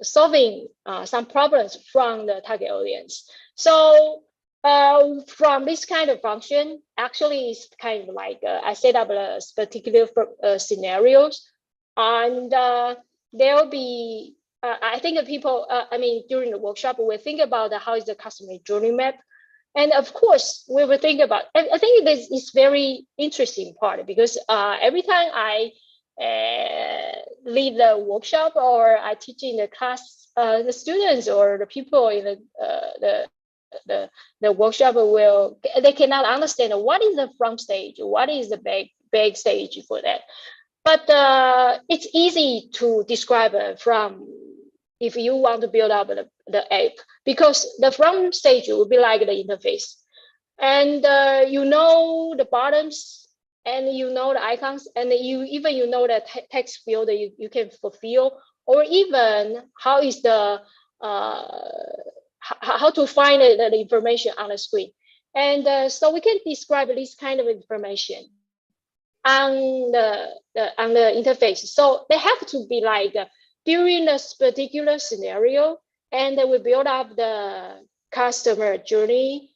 solving some problems from the target audience. So from this kind of function, actually it's kind of like I set up a particular scenarios, and there will be, I think the people, during the workshop, we'll think about how is the customer journey map. And of course, we will think about, I think this is very interesting part, because every time I lead the workshop or I teach in the class, the students or the people in the workshop they cannot understand what is the front stage, what is the back stage for that. But it's easy to describe from if you want to build up the app, because the front stage will be like the interface, and you know the buttons, and you know the icons, and you know the text field that you can fulfill, or even how is the how to find the information on the screen. And so we can describe this kind of information. on the interface. So they have to be like during this particular scenario, and we build up the customer journey.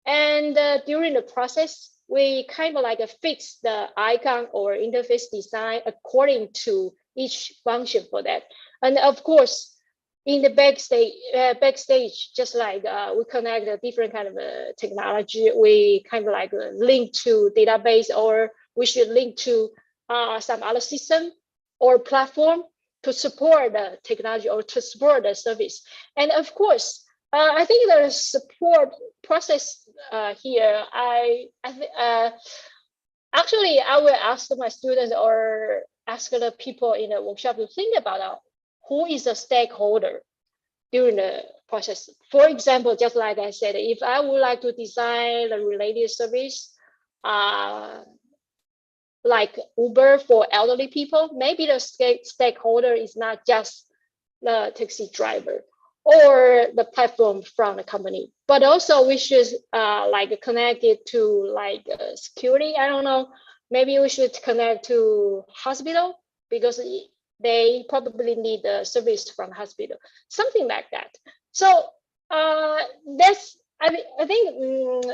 And during the process, we kind of like fix the icon or interface design according to each function for that. And of course, in the backstage, just like we connect a different kind of technology, we kind of like link to database, or we should link to some other system or platform to support the technology or to support the service. And of course, I think the support process here, actually, I will ask my students or ask the people in the workshop to think about who is a stakeholder during the process. For example, just like I said, if I would like to design a related service, like Uber for elderly people, maybe the stakeholder is not just the taxi driver or the platform from the company, but also we should like connect it to like security. I don't know, maybe we should connect to hospital because they probably need the service from hospital, something like that. So that's I think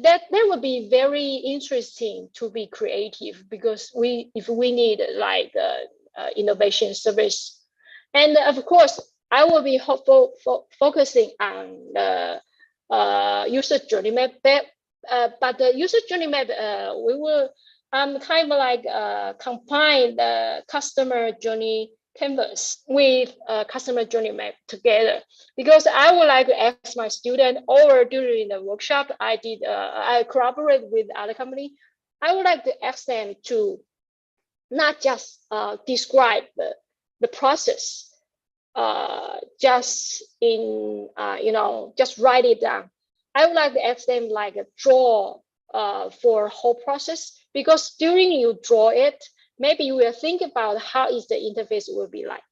that would be very interesting to be creative, because if we need like innovation service, and of course I will be focusing on the user journey map. But the user journey map, we will kind of like combine the customer journey canvas with customer journey map together, because I would like to ask my student, or during the workshop I collaborate with other company, I would like to ask them to not just describe the process just in just write it down. I would like to ask them like a draw for whole process, because during you draw it, maybe you will think about how is the interface will be like,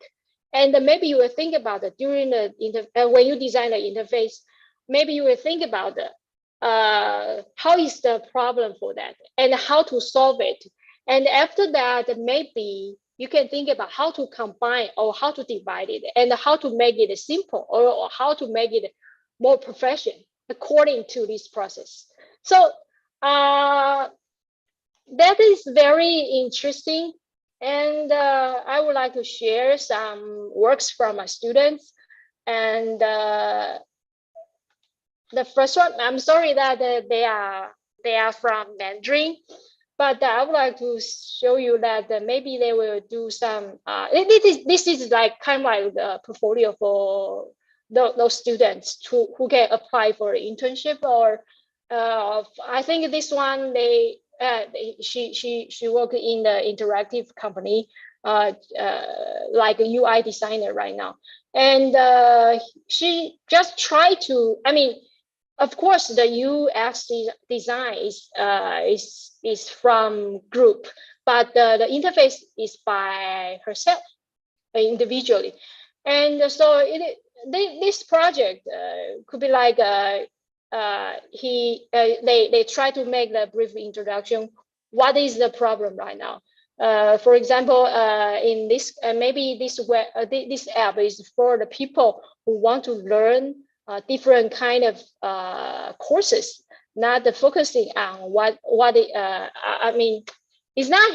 and maybe you will think about it during the when you design the interface, maybe you will think about how is the problem for that and how to solve it, and after that maybe you can think about how to combine or how to divide it and how to make it simple, or how to make it more professional according to this process. So that is very interesting, and I would like to share some works from my students. And the first one, I'm sorry that they are from Mandarin, but I would like to show you that maybe they will do some. This is like kind of like the portfolio for those students who can apply for internship, or I think this one she worked in the interactive company, like a UI designer right now, and she just tried to. I mean, of course, the UX design is from group, but the interface is by herself individually, and so this project could be like they try to make the brief introduction. What is the problem right now? For example, in this maybe this app is for the people who want to learn different kind of courses, not focusing on what I mean, it's not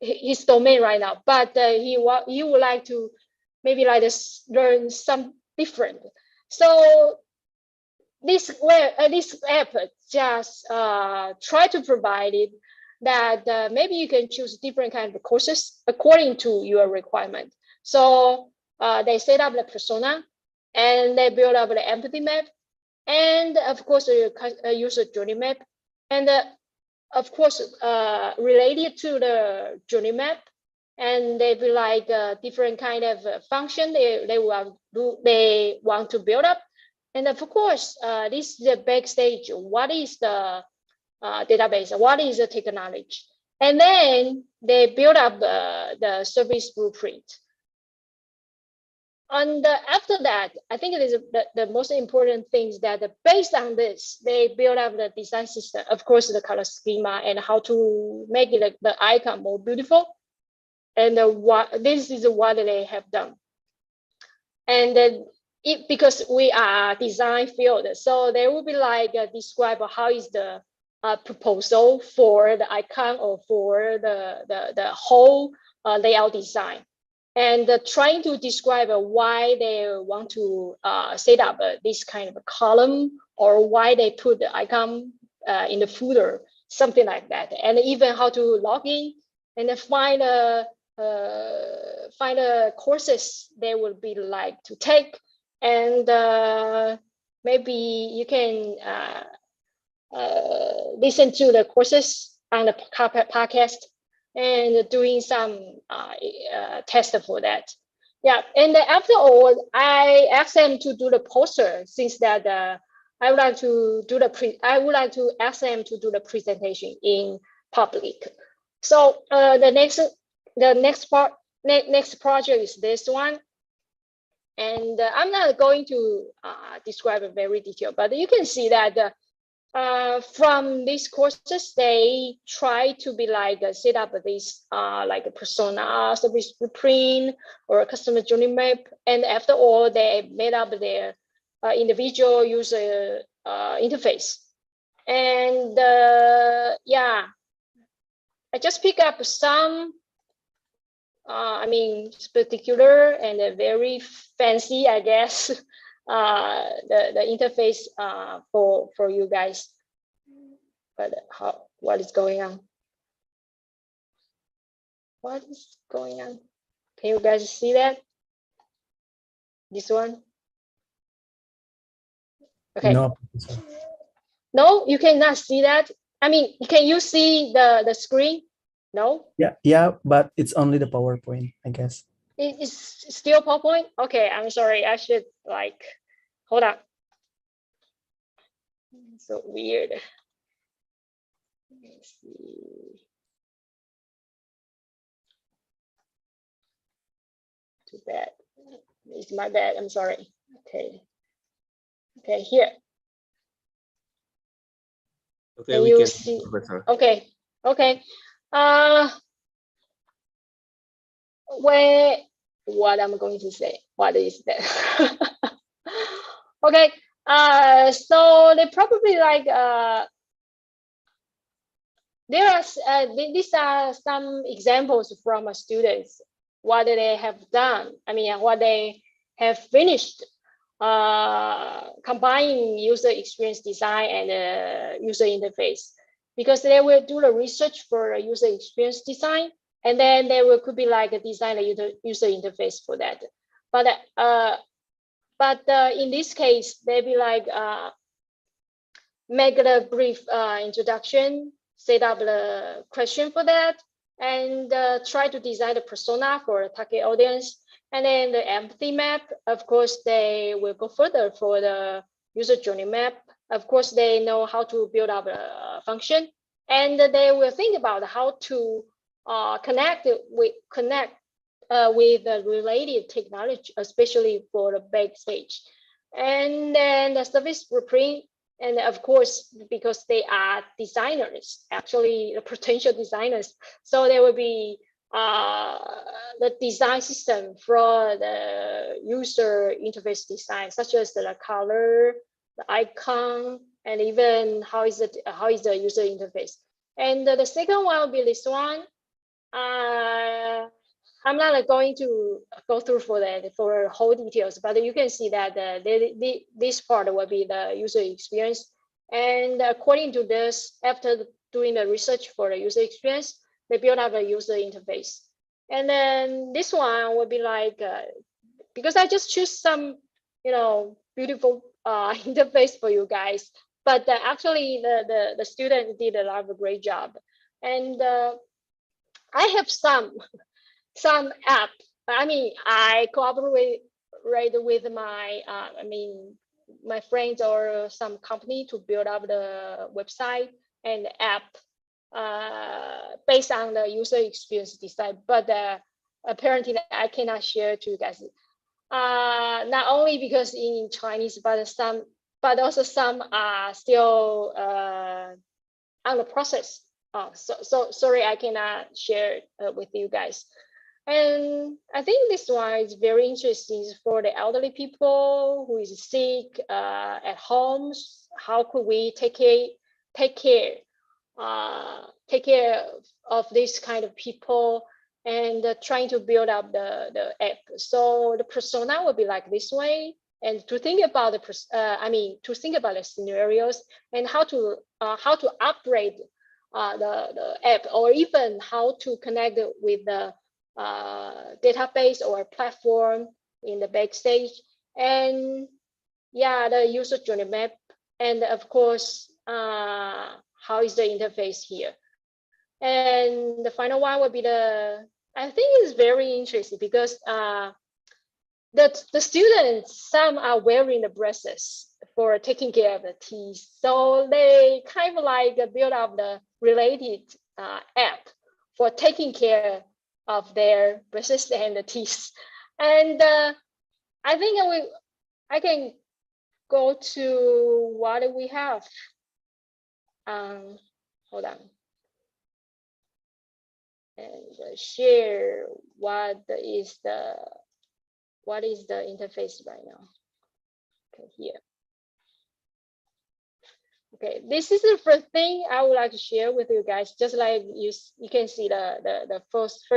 his domain right now, but he would like to maybe like learn some different. So this app just try to provide it that maybe you can choose different kind of courses according to your requirement. So they set up the persona, and they build up the empathy map, and of course a user journey map, and of course related to the journey map, and they be like different kind of function they want to build up. And of course, this is the backstage. What is the database? What is the technology? And then they build up the service blueprint. And after that, I think it is the most important things that based on this, they build up the design system, of course, the color schema and how to make it the icon more beautiful. And this is what they have done. And then because we are design field, so they will be like describe how is the proposal for the icon or for the whole layout design, and trying to describe why they want to set up this kind of a column, or why they put the icon in the footer, something like that, and even how to log in and then find courses they would be like to take, and maybe you can listen to the courses on the podcast and doing some test for that. Yeah, and after all, I asked them to do the poster, since that I would like to do I would like to ask them to do the presentation in public. So the next project is this one, and I'm not going to describe it very detailed, but you can see that from these courses, they try to be like set up this like a persona, service blueprint, or a customer journey map, and after all, they made up their individual user interface. And yeah, I just pick up some I mean, particular and very fancy, I guess, the interface for you guys. But what is going on? What is going on? Can you guys see that? This one? Okay. No. No, you cannot see that. I mean, can you see the screen? No? Yeah, but it's only the PowerPoint, I guess. It's still PowerPoint? Okay, I'm sorry. I should like, hold on. So weird. Let's see. Too bad. It's my bad. I'm sorry. Okay. Okay, here. Okay, Can we you can see? Professor. Okay. Okay. What I'm going to say? What is that? Okay. So they probably like these are some examples from students, what they have done. I mean, what they have finished, combining user experience design and user interface, because they will do the research for user experience design, and then they will could be like a design a user interface for that. But in this case, they be like make a brief introduction, set up the question for that, and try to design the persona for a target audience. And then the empathy map, of course, they will go further for the user journey map. Of course, they know how to build up a function, and they will think about how to connect with the related technology, especially for the backstage. And then the service blueprint. And of course, because they are designers, actually the potential designers, so there will be the design system for the user interface design, such as the color, the icon, and even how is the user interface. And the second one will be this one. I'm not going to go through for whole details, but you can see that this part will be the user experience. And according to this, after doing the research for the user experience, they build up a user interface. And then this one will be like, because I just choose some, beautiful interface for you guys, but actually the student did a lot of a great job. And I have some app. I mean, I cooperate with my, my friends or some company to build up the website and app based on the user experience design. But apparently, I cannot share to you guys. not only because in Chinese, but also some are still on the process. So sorry, I cannot share it with you guys. And I think this one is very interesting for the elderly people who is sick at homes. How could we take care of this kind of people, and trying to build up the app. So the persona will be like this way, and to think about to think about the scenarios and how to upgrade the app, or even how to connect it with the database or platform in the backstage, and yeah, the user journey map, and of course how is the interface here. And the final one would be I think it's very interesting because the students, some are wearing the braces for taking care of the teeth. So they kind of like build up the related app for taking care of their braces and the teeth. And I think I can go to what we have. Hold on. And share what is the interface right now. Okay, here. Okay, this is the first thing I would like to share with you guys. Just like you can see the first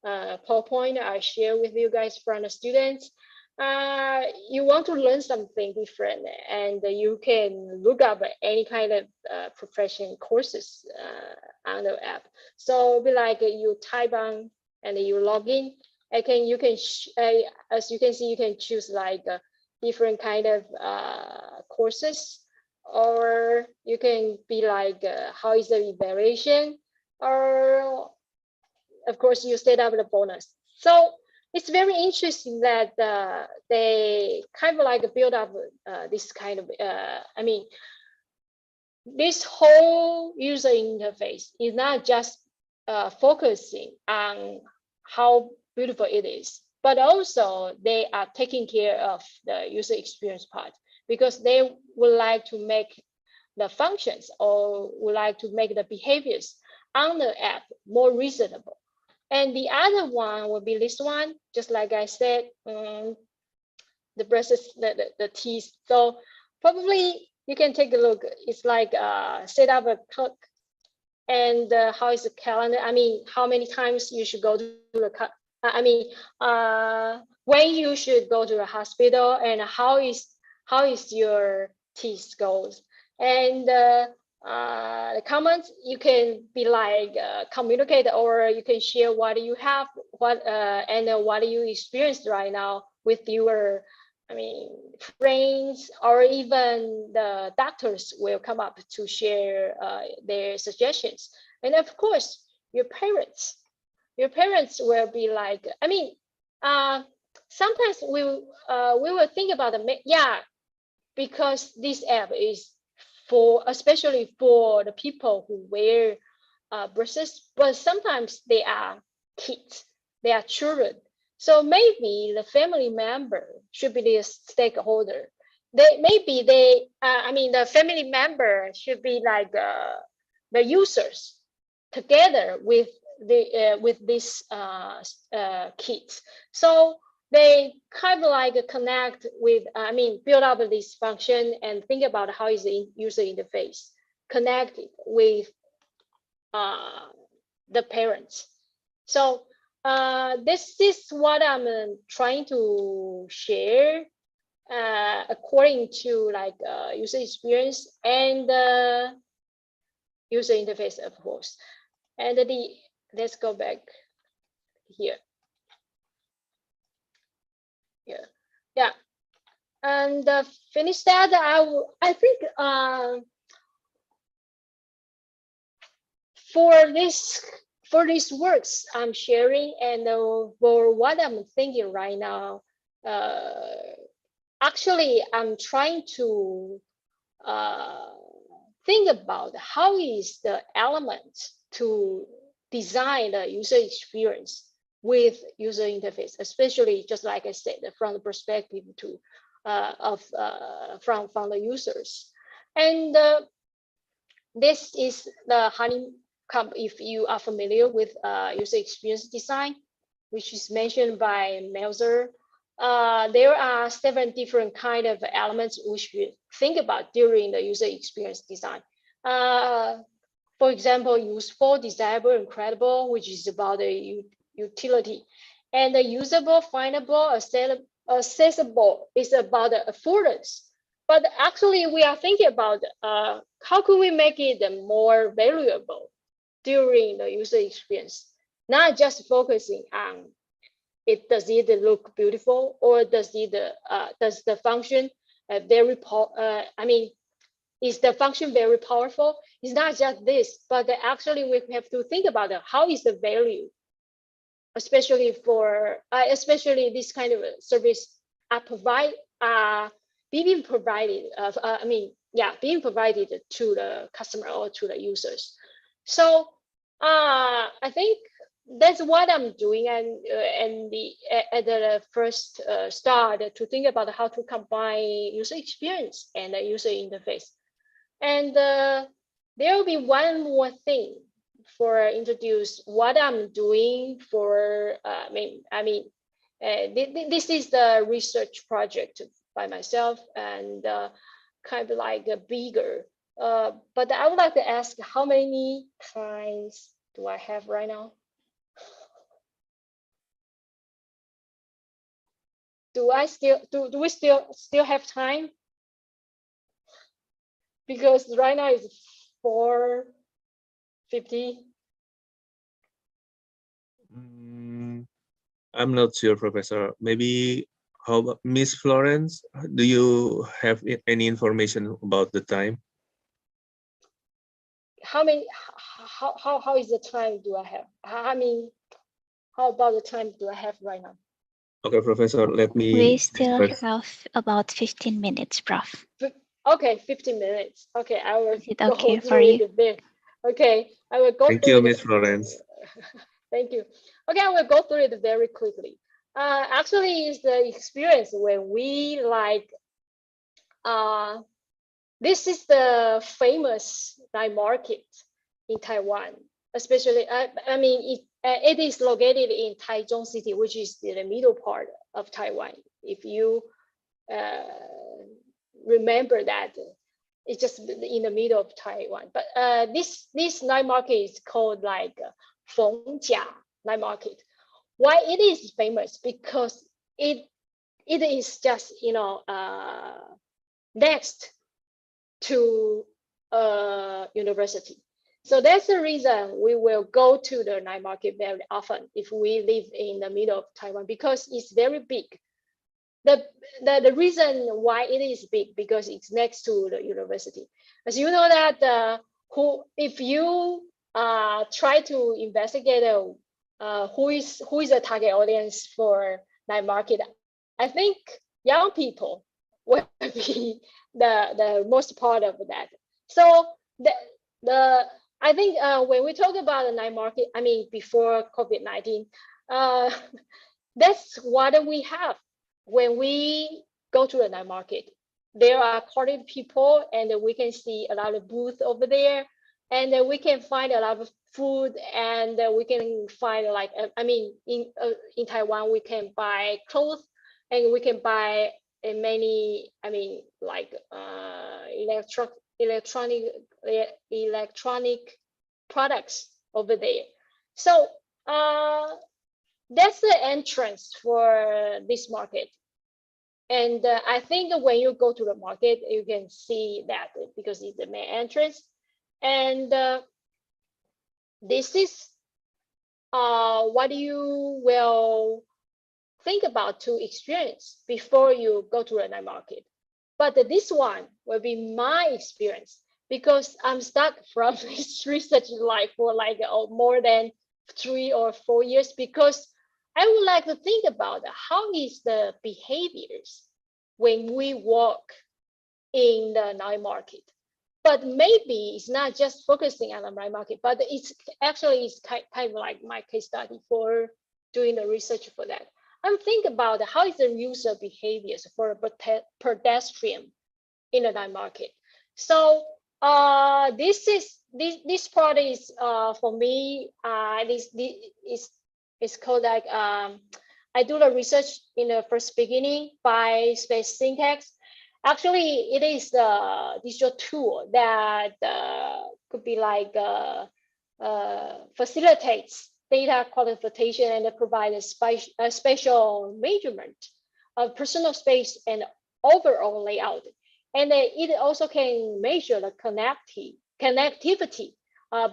PowerPoint I share with you guys from the students. You want to learn something different, and you can look up any kind of profession courses on the app. So be like you type on and you log in. You can as you can see, you can choose like different kind of courses, or you can be like how is the evaluation, or of course you set up the bonus. So it's very interesting that they kind of like build up this kind of, this whole user interface is not just focusing on how beautiful it is, but also they are taking care of the user experience part, because they would like to make the functions or would like to make the behaviors on the app more reasonable. And the other one will be this one, just like I said, the braces, the teeth. So probably you can take a look. It's like set up a clock, and how is the calendar? I mean, how many times you should go to the when you should go to the hospital, and how is your teeth goes. And the comments, you can be like communicate, or you can share what you have, and what you experienced right now with your friends, or even the doctors will come up to share their suggestions. And of course your parents will be like, sometimes we will think about because this app is especially for the people who wear braces, but sometimes they are kids, they are children. So maybe the family member should be the stakeholder. The family member should be like the users together with these kids. So they kind of like connect with, build up this function and think about how is the user interface connected with the parents. So this is what I'm trying to share according to like user experience and user interface, of course. And let's go back here. Yeah. And finish that. I think for these works I'm sharing, and for what I'm thinking right now, actually I'm trying to think about how is the element to design the user experience with user interface, especially just like I said, from the perspective from the users. And this is the honeycomb. If you are familiar with user experience design, which is mentioned by Melzer, there are 7 different kind of elements which we think about during the user experience design. For example, useful, desirable, and credible, which is about the utility. And the usable, findable, accessible is about the affordance. But actually, we are thinking about how can we make it more valuable during the user experience, not just focusing on does it look beautiful, or does the function is the function very powerful? It's not just this, but actually we have to think about how is the value, especially for this kind of service being provided to the customer or to the users. So I think that's what I'm doing, and at the first start to think about how to combine user experience and the user interface. And there will be one more thing for introduce what I'm doing for. This is the research project by myself, and kind of like bigger. But I would like to ask, how many times do I have right now? Do we still have time? Because right now it's 4:50. I'm not sure, Professor. Maybe how about Miss Florence? Do you have any information about the time? How is the time do I have? How about the time do I have right now? Okay, Professor, let me. We still have about 15 minutes, Prof. Okay, 15 minutes. Okay, I will. Is it okay go for you? Okay, I will go. Thank you, Miss Florence. Thank you. Okay, I will go through it very quickly. Actually, it's the experience when we like. This is the famous night market in Taiwan, especially. It is located in Taichung City, which is the middle part of Taiwan. If you remember that, it's just in the middle of Taiwan. But this night market is called like Fengjia night market. Why it is famous? Because it is just next to university. So that's the reason we will go to the night market very often if we live in the middle of Taiwan, because it's very big. The reason why it is big, because it's next to the university. As you know that if you try to investigate who is the target audience for night market, I think young people will be the most part of that. So I think when we talk about the night market, before COVID-19, that's what we have. When we go to the night market, there are party people, and we can see a lot of booths over there, and we can find a lot of food, and we can find in Taiwan we can buy clothes, and we can buy many electronic products over there. So that's the entrance for this market. And I think when you go to the market, you can see that because it's the main entrance. And this is what you will think about to experience before you go to a night market. But this one will be my experience, because I'm stuck from this research life for more than 3 or 4 years, because I would like to think about how is the behaviors when we walk in the night market. But maybe it's not just focusing on the night market, but it's actually kind of like my case study doing the research for that. I'm thinking about how is the user behaviors for a pedestrian in the night market. So this part is for me. This is called like I do the research in the first beginning by space syntax. Actually, it is the digital tool that could be like facilitates data quantification and provide a spatial measurement of personal space and overall layout. And it also can measure the connectivity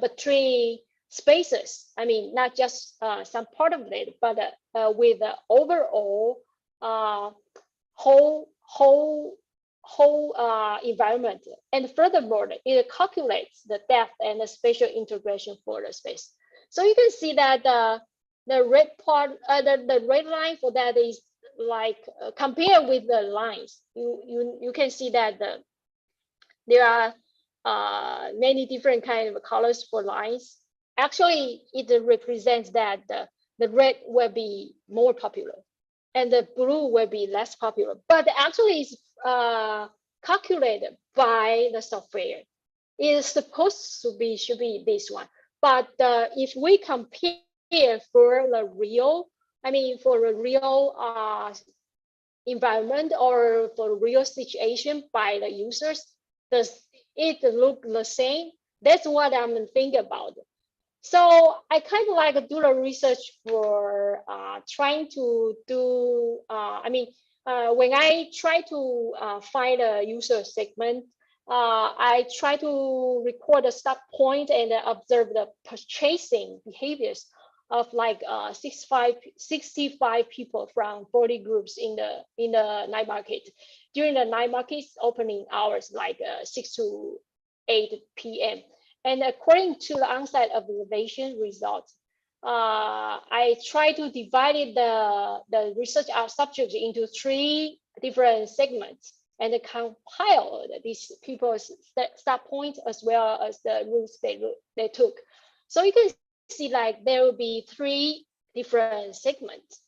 between spaces. I mean, not just some part of it, but with the overall whole environment. And furthermore, it calculates the depth and the spatial integration for the space. So you can see that the red part, the red line for that is like compared with the lines. You can see that there are many different kind of colors for lines. Actually, it represents that the red will be more popular and the blue will be less popular. But actually, it's calculated by the software. It is supposed to be should be this one. But if we compare for the real, I mean for a real environment or for real situation by the users, does it look the same? That's what I'm thinking about. So I kind of like do the research for trying to do, when I try to find a user segment, I try to record a start point and observe the purchasing behaviors of like 65 people from 40 groups in the night market. During the night market's opening hours, like 6 to 8 p.m. And according to the on-site observation results, I try to divide the research subjects into 3 different segments and compile these people's start points as well as the routes they took. So you can see like there will be 3 different segments,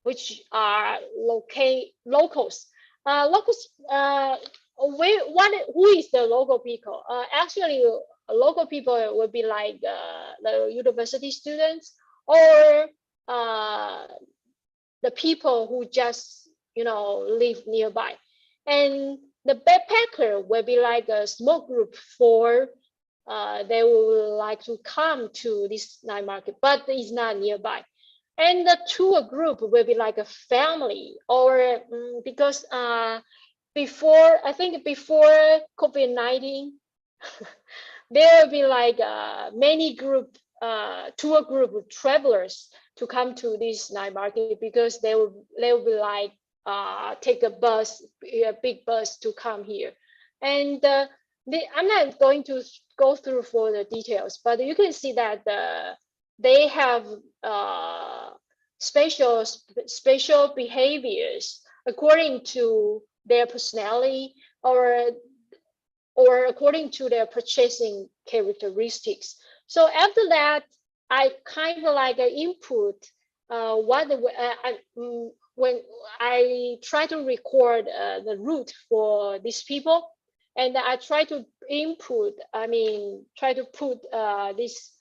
which are locals. Who is the local people? Actually, local people will be like the university students or the people who just live nearby. And the backpacker will be like a small group for they will like to come to this night market, but it's not nearby. And the tour group will be like a family, or because before COVID-19, there will be like many tour group travelers to come to this night market because they will be like take a big bus to come here. And I'm not going to go through for the details, but you can see that they have special behaviors according to their personality or according to their purchasing characteristics. So after that, I kind of like input when I try to record the route for these people, and I try to put this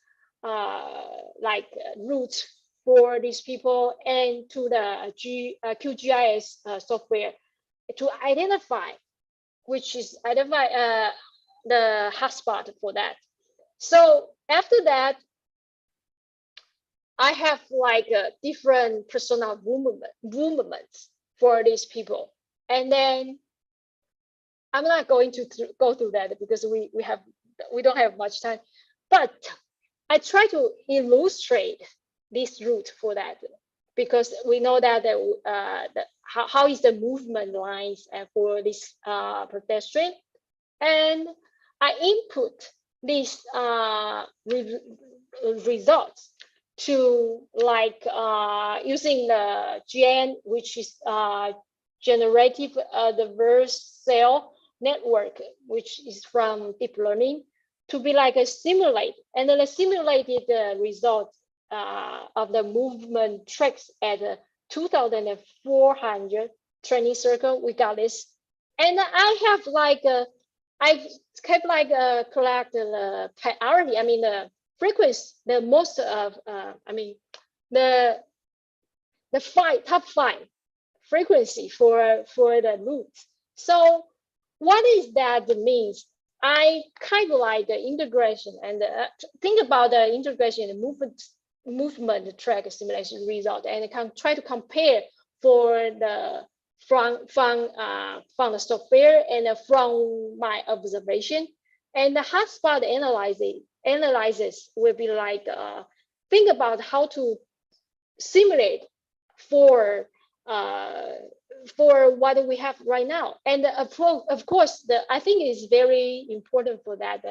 like route for these people into the QGIS software to identify the hotspot for that. So after that, I have like a different personal movements for these people, and then I'm not going to go through that because we don't have much time. But I try to illustrate this route for that because we know that how is the movement lines for this pedestrian, and I input these results to like using the GN, which is generative adversarial network, which is from deep learning, to be like a simulate, and then the simulated results of the movement tracks at 2,400 training circle. We got this, and I have like I've kept like collect the priority. I mean the frequency, the most of I mean the top five frequency for the loops. So what is that means? I kind of like the integration and think about the integration and movement track simulation result, and can try to compare for the from the software and from my observation. And the hotspot analysis will be like think about how to simulate for what we have right now. And of course, I think it's very important for that.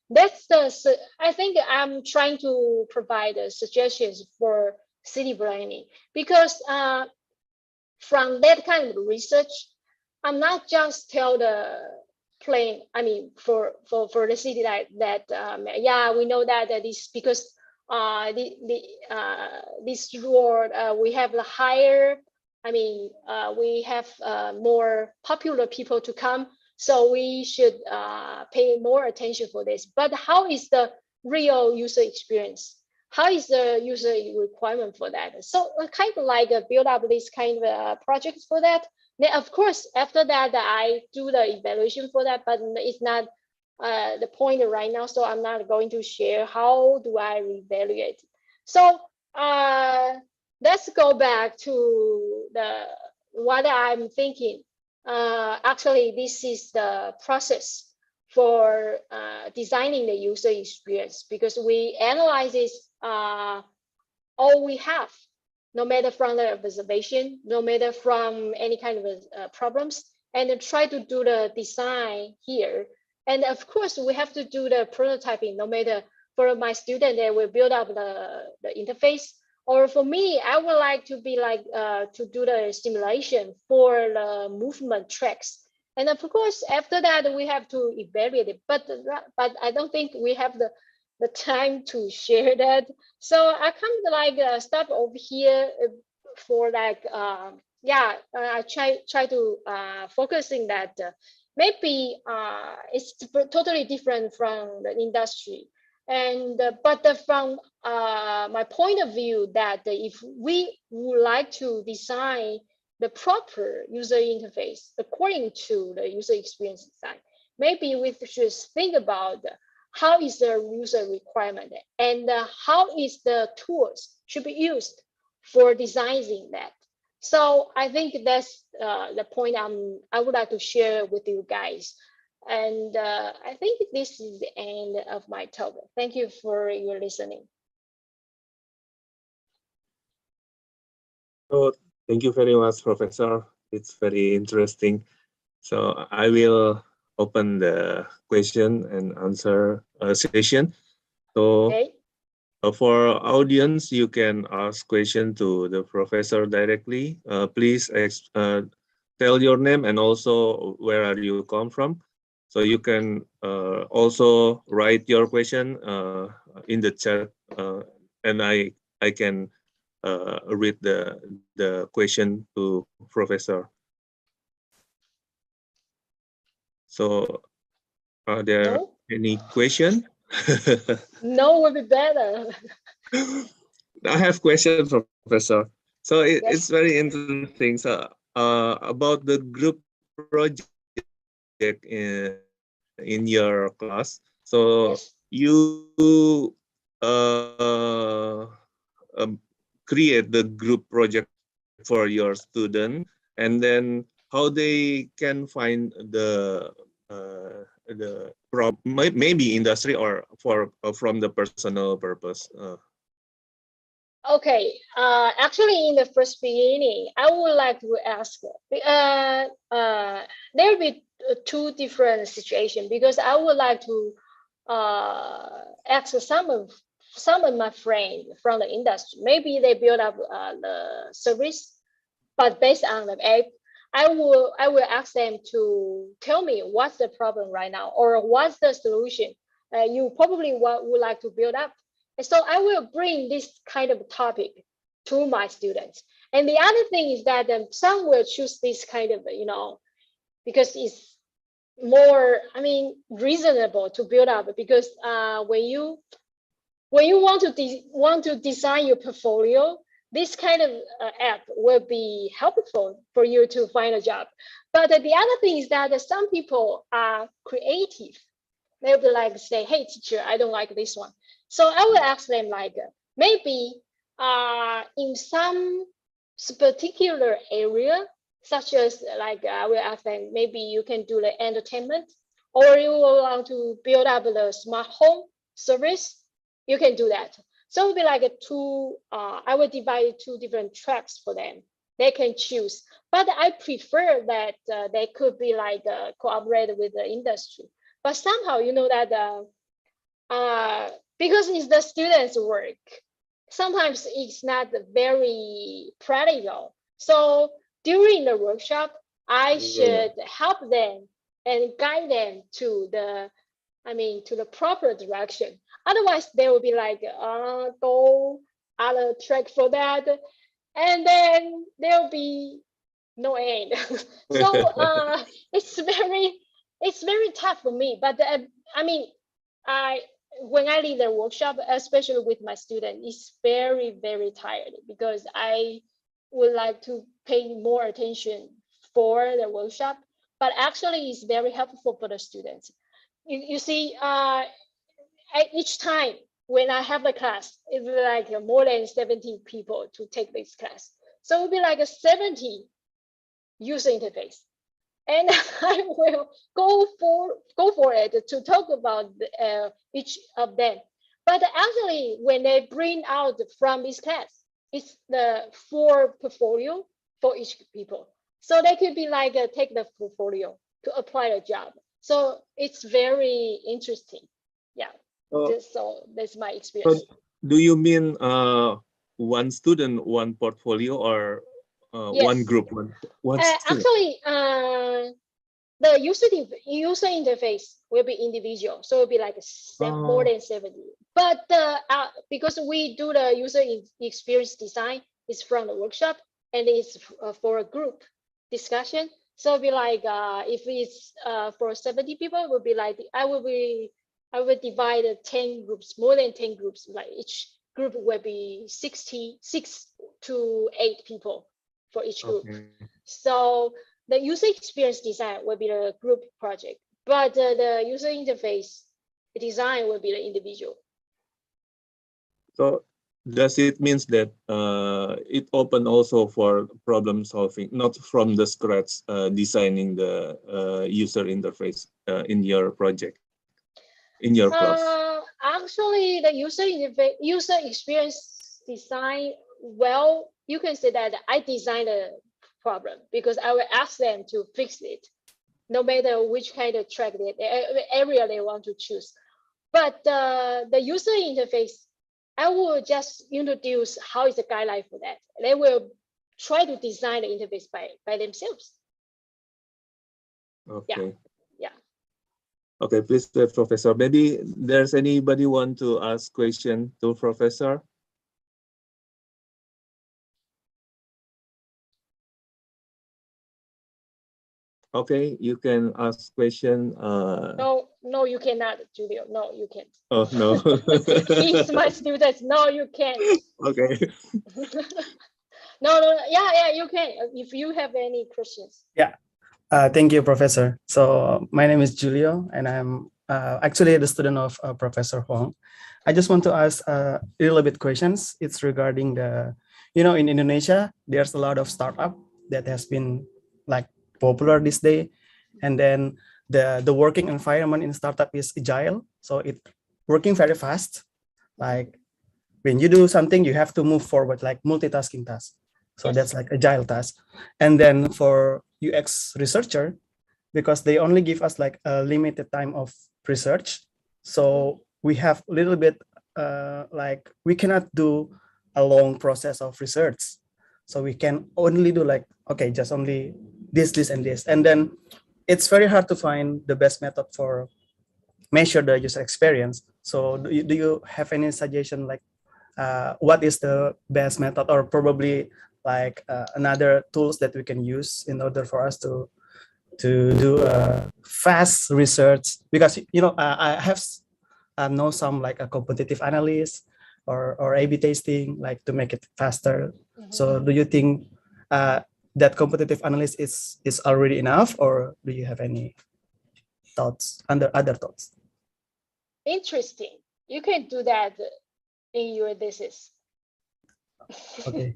That's the, I think I'm trying to provide suggestions for city planning, because from that kind of research, I'm not just tell the plan, I mean, for the city that yeah, we know that is because this road we have the higher, I mean, we have more popular people to come, so we should pay more attention for this. But how is the real user experience? How is the user requirement for that? So kind of like build up this kind of projects for that. Then of course, after that, I do the evaluation for that, but it's not the point right now, so I'm not going to share how do I evaluate. So let's go back to what I'm thinking. Actually, this is the process for designing the user experience, because we analyze this all we have, no matter from the observation, no matter from any kind of problems, and then try to do the design here. And of course, we have to do the prototyping, no matter for my student, they will build up the interface. Or for me, I would like to be like to do the simulation for the movement tracks. And of course, after that, we have to evaluate it. But I don't think we have the time to share that. So I kind of like stop over here for like yeah, I try to focusing that maybe it's totally different from the industry. And but from my point of view, that if we would like to design the proper user interface according to the user experience design, maybe we should think about how is the user requirement, and how is the tools should be used for designing that. So I think that's the point I would like to share with you guys. And I think this is the end of my talk. Thank you for your listening. So thank you very much, Professor. It's very interesting. So I will open the question and answer session. So Okay. For audience, you can ask question to the professor directly. Please tell your name and also where are you come from. So you can also write your question in the chat, and I can read the question to professor. So are there any question? No would be better. I have question, Professor. So it's Yes. very interesting. So about the group project in your class. So Yes. you create the group project for your student, and then how they can find the maybe industry or from the personal purpose. Okay. Actually, in the first beginning, I would like to ask. There will be two different situations, because I would like to ask some of my friends from the industry. Maybe they build up the service, but based on the app, I will ask them to tell me what's the problem right now, or what's the solution you probably would like to build up. And so I will bring this kind of topic to my students. And the other thing is that some will choose this kind of, because it's more, reasonable to build up, because when you want to design your portfolio, this kind of app will be helpful for you to find a job. But the other thing is that some people are creative. They'll be like, say, hey, teacher, I don't like this one. So I will ask them like, maybe in some particular area, such as like, I will ask them, maybe you can do the entertainment, or you will want to build up the smart home service, you can do that. So it will be like I will divide two different tracks for them. They can choose, but I prefer that they could be like cooperate with the industry. But somehow, that because it's the students' work, sometimes it's not very practical. So during the workshop, I should help them and guide them to the proper direction. Otherwise, they will be like, go other track for that, and then there'll be no end. So it's very tough for me. But when I lead the workshop, especially with my students, it's very, very tired, because I would like to pay more attention for the workshop, but actually it's very helpful for the students. You see, each time when I have the class, it's like more than 70 people to take this class. So it'll be like a 70 user interface. And I will go for it to talk about each of them. But actually, when they bring out from this class, it's the 4 portfolio for each people. So they could be like, take the portfolio to apply a job. So it's very interesting. Yeah. So that's my experience. So do you mean one student, one portfolio, or Yes. one group, one student? Actually, the user interface will be individual, so it'll be like more than 70. But because we do the user experience design, it's from the workshop, and it's for a group discussion. So it'll be like if it's for 70 people, it will be like I will divide 10 groups, more than 10 groups. Like each group will be 6 to 8 people for each group. Okay. So the user experience design will be the group project, but the user interface design will be the individual. So does it means that it open also for problem solving, not from the scratch designing the user interface in your project, in your class? Actually, the user experience design, well, you can say that I designed a problem, because I will ask them to fix it, no matter which kind of track area they want to choose. But the user interface, I will just introduce how is the guideline for that. They will try to design the interface by themselves. Okay. Yeah. Okay, please, Professor. Maybe there's anybody want to ask question to Professor? Okay, you can ask question. No, you cannot, Julio. No, you can't. Oh, no. He's my student. No, you can't. Okay. No, yeah, you can. If you have any questions. Yeah. Thank you, Professor. So my name is Julio, and I'm actually the student of Professor Huang. I just want to ask a little bit questions. It's regarding the, in Indonesia, there's a lot of startup that has been like popular this day, and then the working environment in startup is agile, so it working very fast. Like when you do something, you have to move forward, like multitasking task. So yes, that's like agile task. And then for UX researcher, because they only give us like a limited time of research, so we have a little bit like we cannot do a long process of research. So we can only do like, okay, just only this, and this. And then it's very hard to find the best method for measure the user experience. So do you have any suggestion, like what is the best method, or probably like another tools that we can use in order for us to do fast research? Because I have know some like a competitive analysis or A/B testing, like to make it faster. So do you think that competitive analysis is already enough, or do you have any thoughts, other thoughts? Interesting. You can do that in your thesis. Okay.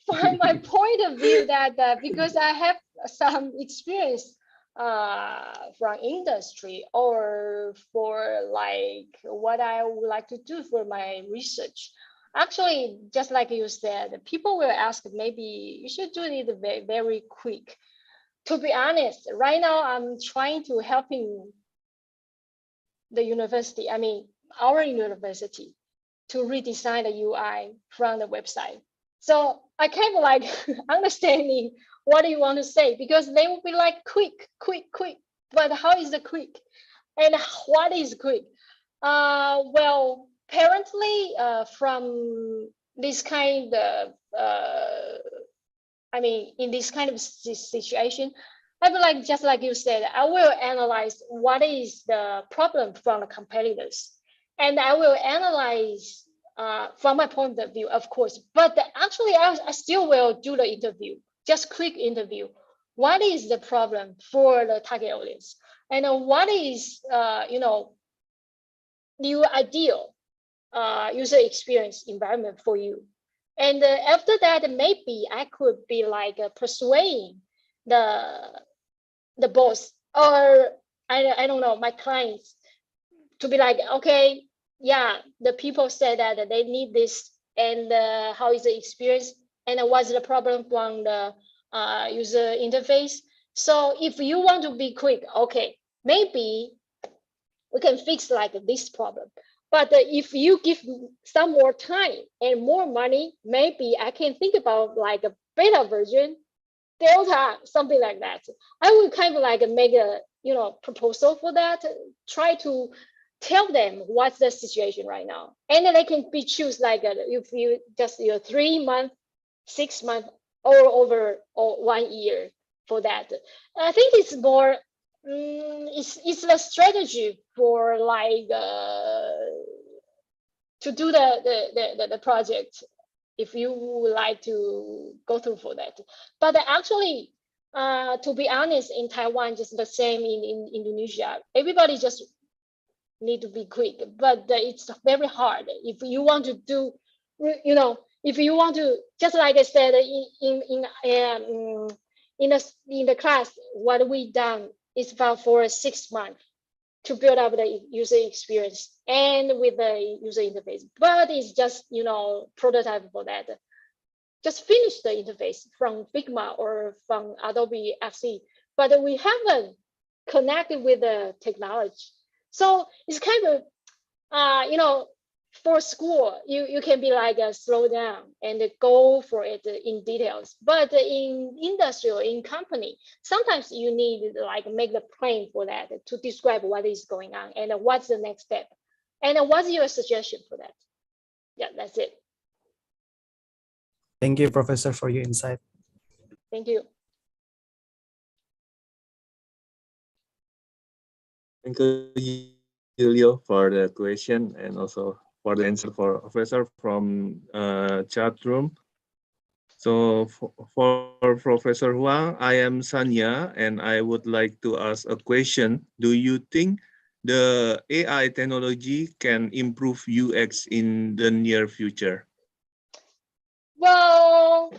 From my point of view, that because I have some experience from industry, or for like what I would like to do for my research. Actually, just like you said, people will ask, maybe you should do it very, very quick. To be honest, right now I'm trying to helping the university, I mean, our university, to redesign the UI from the website. So I kind of like understanding what do you want to say, because they will be like quick. But how is the quick? And what is quick? Well, apparently from this kind of, I mean, in this kind of situation, I would like, just like you said, I will analyze what is the problem from the competitors. And I will analyze from my point of view, of course, but actually I still will do the interview, just quick interview. What is the problem for the target audience? And what is, new ideal user experience environment for you? And after that, maybe I could be like persuading the boss, or I don't know, my clients, to be like, okay, yeah, the people said that they need this, and how is the experience, and what's the problem from the user interface. So if you want to be quick, okay, maybe we can fix like this problem. But if you give some more time and more money, maybe I can think about like a beta version, delta, something like that. I would kind of like make a proposal for that, try to tell them what's the situation right now, and then they can be choose like if you just 3 months, 6 months, or over or 1 year for that. I think it's more it's a strategy for like to do the project, if you would like to go through for that. But actually, to be honest, in Taiwan, just the same in Indonesia, everybody just need to be quick, but it's very hard. If you want to do, if you want to, just like I said in the class, what we done is about for 6 months to build up the user experience and with the user interface. But it's just prototype for that. Just finish the interface from Figma or from Adobe XD, but we haven't connected with the technology. So it's kind of, for school, you can be like slow down and go for it in details. But in industry or in company, sometimes you need like make the plan for that to describe what is going on and what's the next step. And what's your suggestion for that? Yeah, that's it. Thank you, Professor, for your insight. Thank you. Thank you, Julio, for the question and also for the answer for Professor from chat room. So for Professor Huang, I am Sanya, and I would like to ask a question. Do you think the AI technology can improve UX in the near future? Well,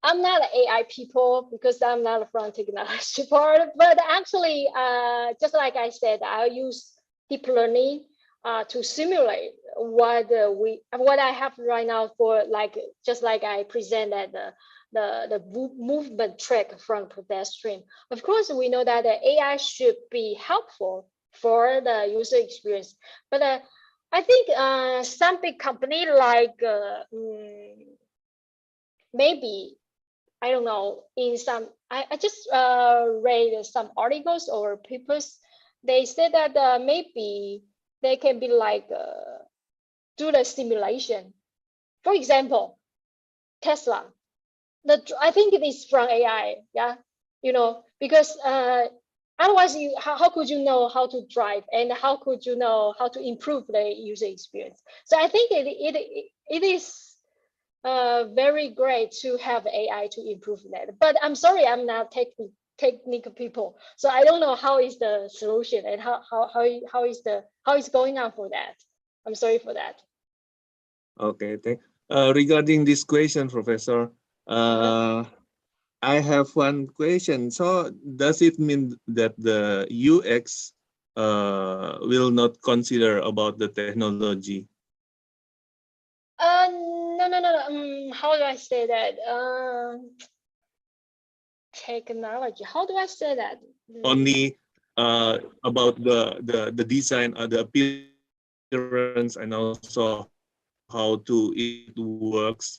I'm not an AI people because I'm not from technology part, but actually, just like I said, I use deep learning to simulate what I have right now for like, just like I presented the movement track from pedestrian. Of course, we know that the AI should be helpful for the user experience, but I think some big company like maybe I don't know, in some, I just read some articles or papers. They said that maybe they can be like do the simulation. For example, Tesla. I think it is from AI, yeah, because otherwise, how could you know how to drive, and how could you know how to improve the user experience? So I think it is very great to have AI to improve that. But I'm sorry, I'm not technical people, so I don't know how is the solution and how is going on for that. I'm sorry for that. Okay, regarding this question, Professor, I have one question. So does it mean that the UX will not consider about the technology? No. How do I say that? Technology. How do I say that? Only about the design, the appearance, and also how it works,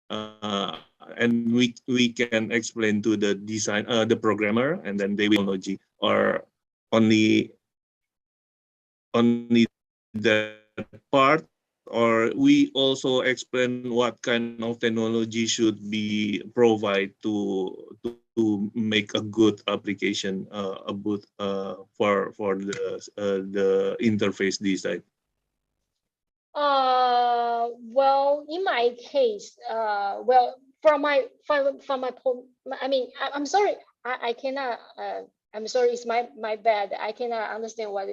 and we can explain to the design, the programmer, and then they will technology, or only that part, or we also explain what kind of technology should be provided to make a good application, for the interface design. Well, in my case, well, from my point, I mean, I'm sorry, I cannot. I'm sorry, it's my bad. I cannot understand what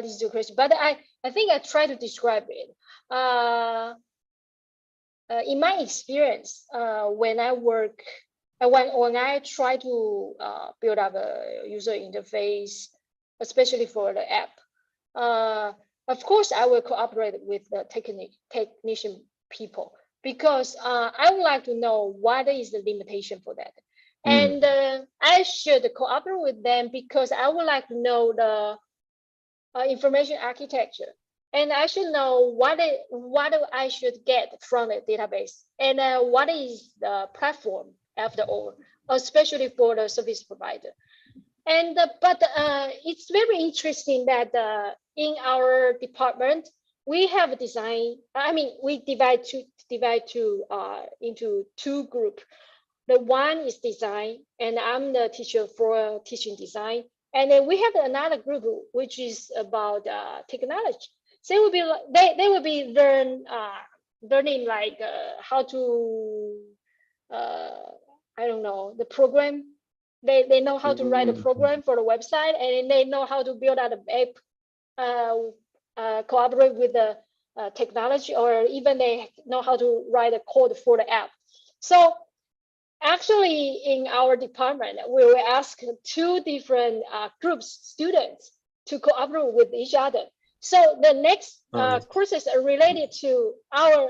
is your question, but I think I try to describe it. In my experience, when I work, when I try to build up a user interface, especially for the app, of course, I will cooperate with the technician people, because I would like to know what is the limitation for that. And I should cooperate with them because I would like to know the information architecture, and I should know what I should get from the database, and what is the platform after all, especially for the service provider. And but it's very interesting that in our department we have a design. I mean, we divide into two groups. The one is design, and I'm the teacher for teaching design. And then we have another group which is about technology. So they will be learning like how to I don't know, the program. They know how to write a program for the website, and they know how to build out an app, collaborate with the technology, or even they know how to write a code for the app. So actually, in our department, we will ask two different groups, students, to cooperate with each other. So the next courses are related to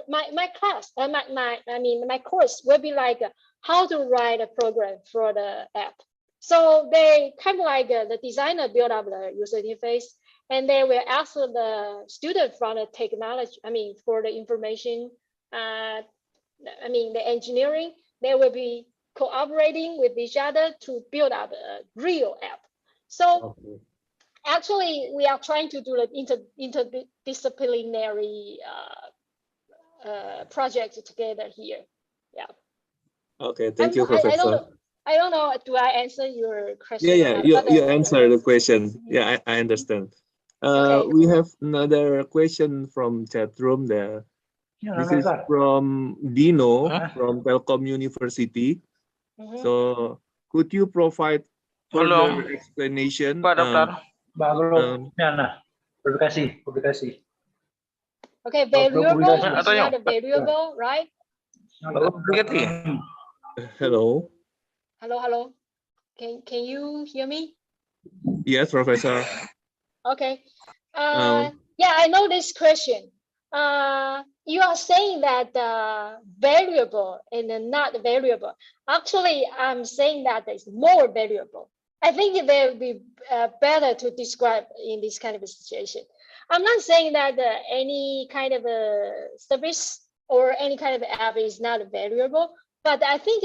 my class. My course will be like how to write a program for the app. So they kind of like the designer build up the user interface, and they will ask the student from the technology. I mean, for the information. The engineering. They will be cooperating with each other to build up a real app. So actually, we are trying to do the interdisciplinary project together here. Yeah. Okay, thank you, Professor. I don't know. Do I answer your question? Yeah. You answer the question. Yeah, I understand. Okay. We have another question from chat room there. This is from Dino from Telkom University. So could you provide further explanation? Publikasi. Okay, variable is not a variable, right? Hello. Hello. Can you hear me? Yes, Professor. Okay. Yeah, I know this question. You are saying that variable and not variable. Actually, I'm saying that it's more variable. I think it would be better to describe in this kind of a situation. I'm not saying that any kind of a service or any kind of app is not a variable, but I think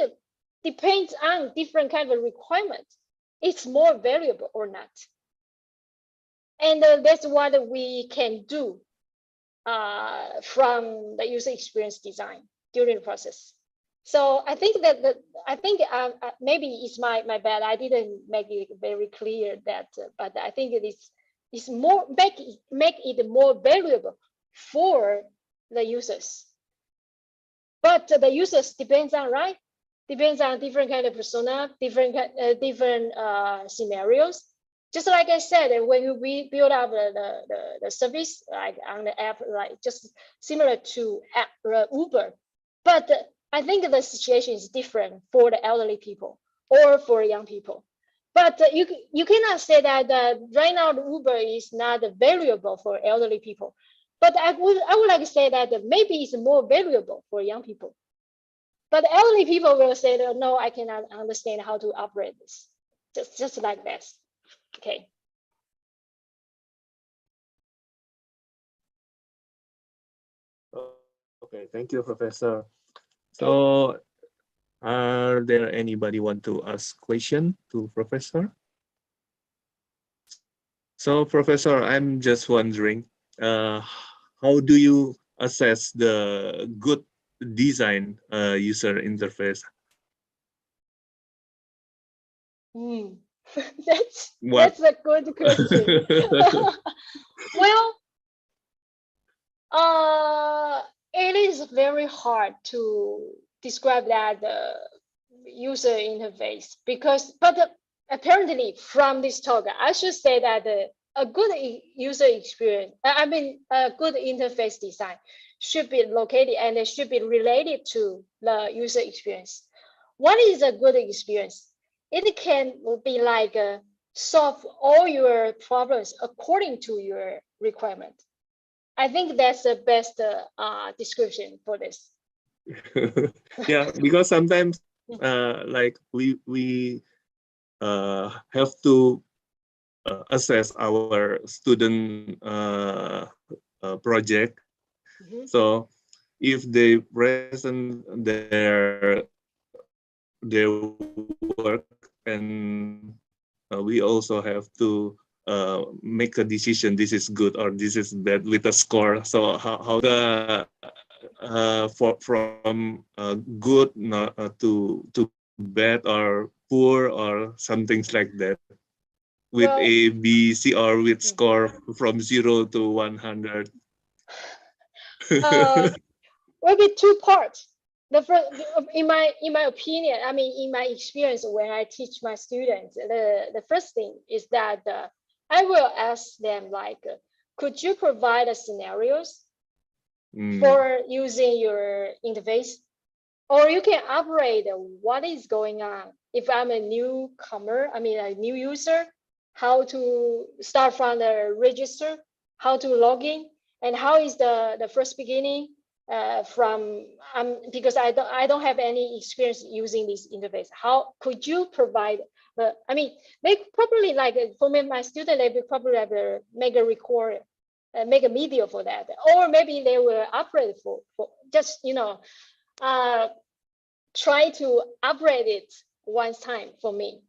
depends on different kind of requirement. It's more valuable or not. And that's what we can do from the user experience design during the process. So I think that maybe it's my bad. I didn't make it very clear that, but I think it's more make it more valuable for the users. But the users depends on different kind of persona, different scenarios. Just like I said, when we build up the service, like on the app, like just similar to Uber, but I think the situation is different for the elderly people or for young people. But you cannot say that right now the Uber is not valuable for elderly people. But I would like to say that maybe it's more valuable for young people. But elderly people will say that no, I cannot understand how to operate this. Just like this. Okay. Okay, thank you, Professor. So, are there anybody want to ask question to Professor? So, Professor, I'm just wondering, how do you assess the good design user interface? That's a good question. Well, it is very hard to describe that user interface but apparently from this talk, I should say that a good user experience, I mean, a good interface design should be located and it should be related to the user experience. What is a good experience? It can be like solve all your problems according to your requirement. I think that's the best description for this. Yeah, because sometimes like we have to assess our student project. So if they present their work, and we also have to make a decision, this is good or this is bad with a score. So how the from good to bad or poor or some things like that, with A, B, C, or with score from 0 to 100. Maybe two parts. The first, in my opinion, I mean, in my experience when I teach my students, the first thing is that I will ask them like, could you provide a scenarios for using your interface, or you can operate what is going on. If I'm a newcomer, I mean a new user, how to start from the register, how to log in, and how is the first beginning from because I don't have any experience using this interface. How could you provide? I mean, they probably like for me, my student, they will probably have make a record, make a video for that, or maybe they will operate for just try to upgrade it one time for me,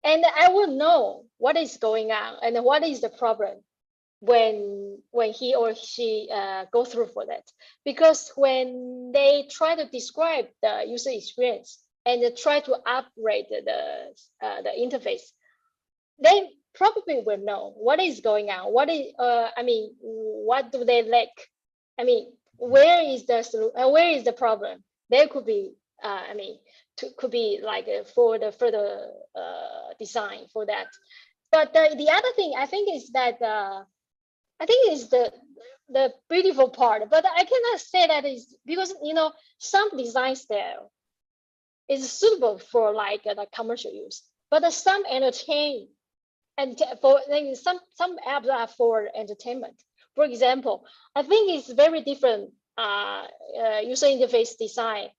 and I will know what is going on and what is the problem when he or she go through for that. Because when they try to describe the user experience and try to upgrade the interface, they probably will know what is going on. What is I mean, what do they lack? I mean, where is the problem? There could be I mean, could be like for the further design for that. But the other thing I think is that I think is the beautiful part. But I cannot say that is because some design style is suitable for like the commercial use, but some entertain and for like, some apps are for entertainment. For example, I think it's very different user interface design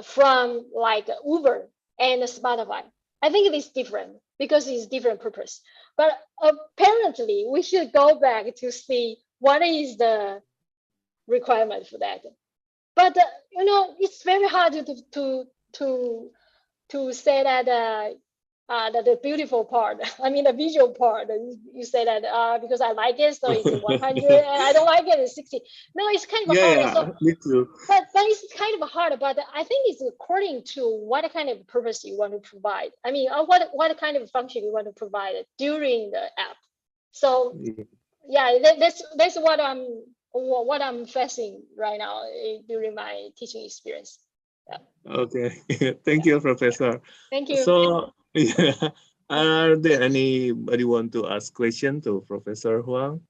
from like Uber and Spotify. I think it is different because it's different purpose. But apparently, we should go back to see what is the requirement for that. But it's very hard to to say that the beautiful part. I mean, the visual part. You say that because I like it, so it's 100, and I don't like it, it's 60. No, it's kind of hard. Yeah, So, me too. but it's kind of hard. But I think it's according to what kind of purpose you want to provide. I mean, what kind of function you want to provide during the app. So yeah, that's what I'm facing right now during my teaching experience. Yeah. Okay, thank you, Professor. Thank you. So, yeah, are there anybody want to ask question to Professor Huang?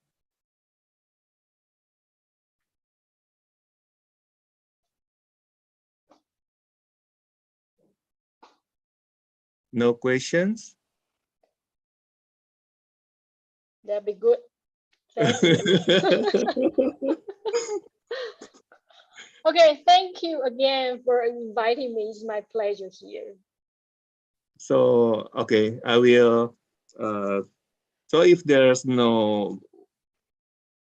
No questions? That'd be good. Thank you. Okay, thank you again for inviting me. It's my pleasure here. So, okay, I will. So if there's no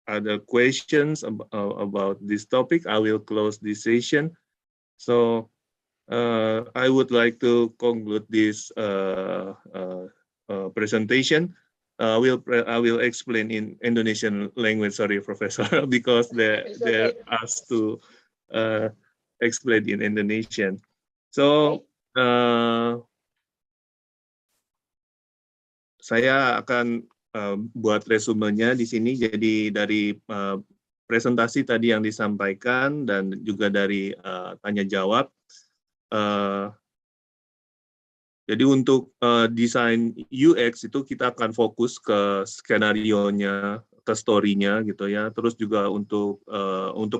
other questions about this topic, I will close this session. So I would like to conclude this presentation. I will explain in Indonesian language. Sorry, Professor, because they're asked to explain in Indonesian. So saya akan buat resumenya di sini. Jadi dari presentasi tadi yang disampaikan dan juga dari tanya jawab. Jadi untuk desain UX itu kita akan fokus ke skenario-nya, ke story-nya gitu ya. Terus juga untuk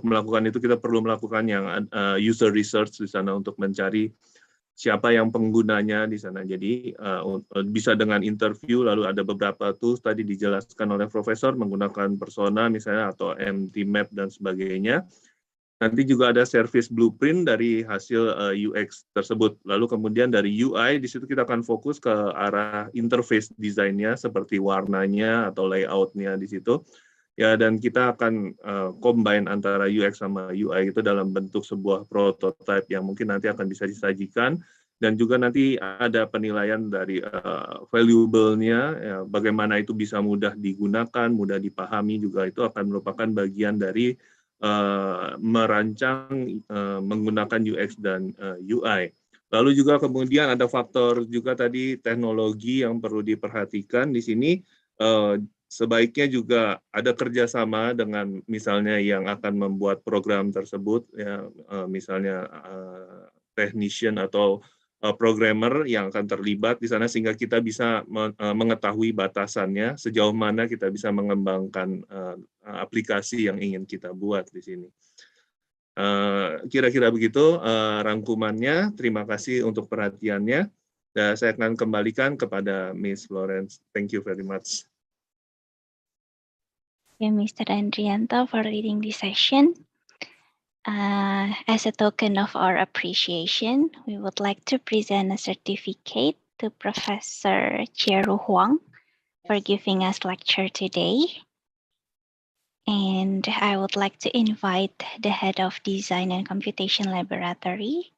melakukan itu kita perlu melakukan yang user research di sana untuk mencari siapa yang penggunanya di sana. Jadi bisa dengan interview, lalu ada beberapa tools tadi dijelaskan oleh Profesor menggunakan persona misalnya atau empty map dan sebagainya. Nanti juga ada service blueprint dari hasil UX tersebut. Lalu kemudian dari UI, di situ kita akan fokus ke arah interface desainnya, seperti warnanya atau layout-nya di situ. Ya, dan kita akan combine antara UX sama UI itu dalam bentuk sebuah prototype yang mungkin nanti akan bisa disajikan. Dan juga nanti ada penilaian dari valuable-nya, ya, bagaimana itu bisa mudah digunakan, mudah dipahami, juga itu akan merupakan bagian dari merancang menggunakan UX dan UI. Lalu juga kemudian ada faktor juga tadi teknologi yang perlu diperhatikan di sini. Sebaiknya juga ada kerjasama dengan misalnya yang akan membuat program tersebut, ya, misalnya technician atau programmer yang akan terlibat di sana sehingga kita bisa mengetahui batasannya sejauh mana kita bisa mengembangkan aplikasi yang ingin kita buat di sini. Kira-kira begitu rangkumannya. Terima kasih untuk perhatiannya. Dan saya akan kembalikan kepada Miss Florence. Thank you very much. Thank you, Mr. Andrijanto, for leading this session. As a token of our appreciation, we would like to present a certificate to Professor Chieh Ju Juang for giving us lecture today. And I would like to invite the head of Design and Computation Laboratory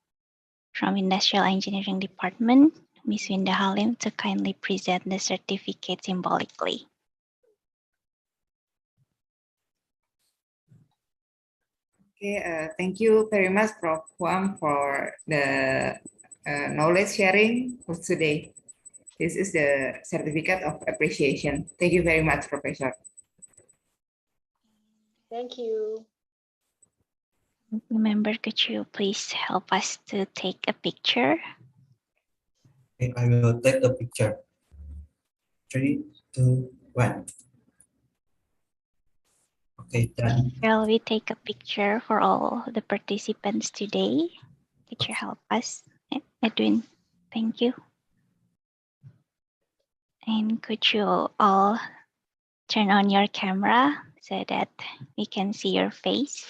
from Industrial Engineering Department, Ms. Winda Halim, to kindly present the certificate symbolically. Okay, thank you very much, Prof. Huang, for the knowledge sharing for today. This is the certificate of appreciation. Thank you very much, Professor. Thank you. Member, could you please help us to take a picture? Okay, I will take the picture. 3, 2, 1. Okay, done. Shall we take a picture for all the participants today? Could you help us, Edwin? Thank you. And could you all turn on your camera so that we can see your face?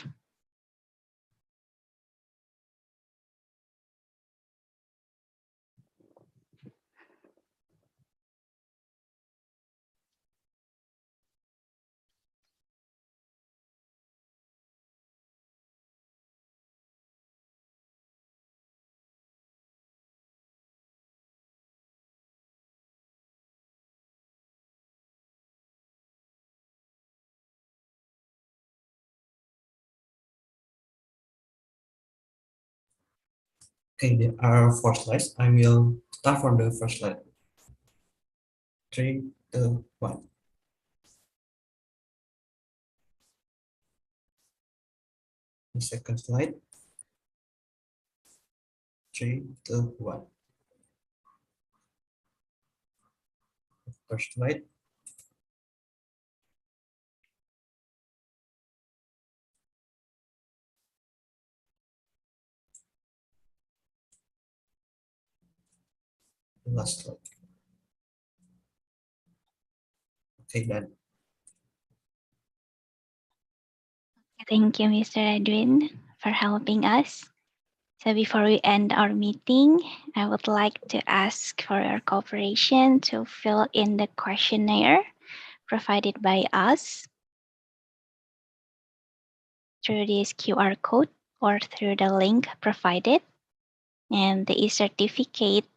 Okay, there are 4 slides. I will start from the first slide. 3, 2, 1. The second slide. 3, 2, 1. The first slide. The last slide. Okay, done. Thank you, Mr. Edwin, for helping us. So before we end our meeting, I would like to ask for your cooperation to fill in the questionnaire provided by us through this QR code or through the link provided. And the e-certificate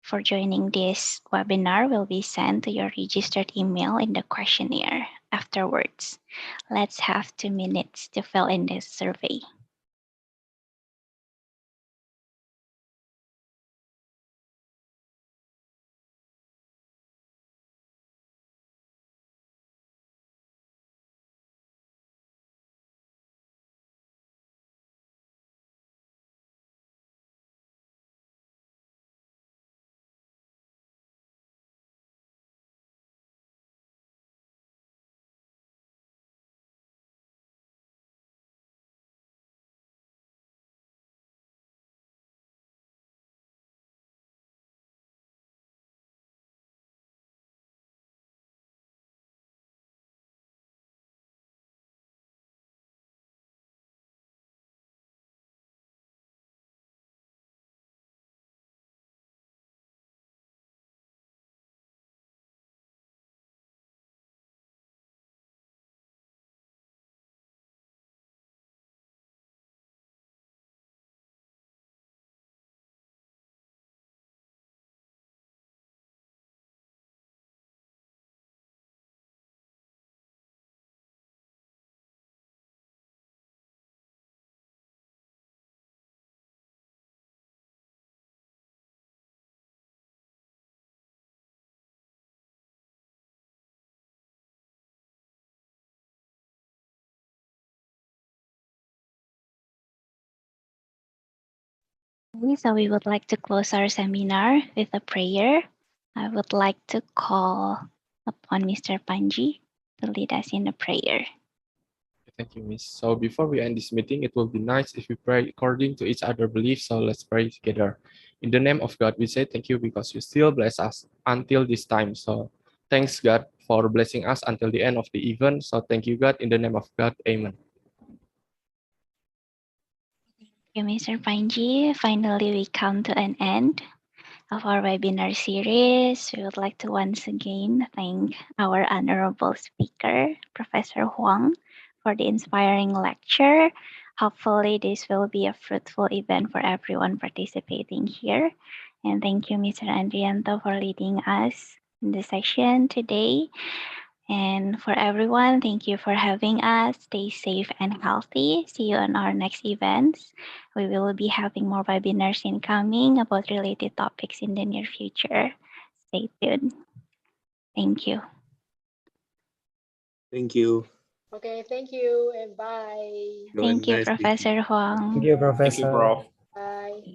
for joining this webinar will be sent to your registered email in the questionnaire afterwards. Let's have 2 minutes to fill in this survey. So we would like to close our seminar with a prayer. I would like to call upon Mr. Panji to lead us in a prayer. Thank you, Miss. So before we end this meeting, it will be nice if we pray according to each other's beliefs. So let's pray together. In the name of God, we say thank you because you still bless us until this time. So thanks, God, for blessing us until the end of the event. So thank you, God. In the name of God, amen. Thank you, Mr. Panji. Finally, we come to an end of our webinar series. We would like to once again thank our honorable speaker, Professor Huang, for the inspiring lecture. Hopefully, this will be a fruitful event for everyone participating here. And thank you, Mr. Andrijanto, for leading us in the session today. And for everyone, thank you for having us. Stay safe and healthy. See you on our next events. We will be having more webinars incoming about related topics in the near future. Stay tuned. Thank you. Thank you. Okay, thank you and bye. Thank you, Professor Huang. Thank you, Thank you, Professor. Prof. Bye.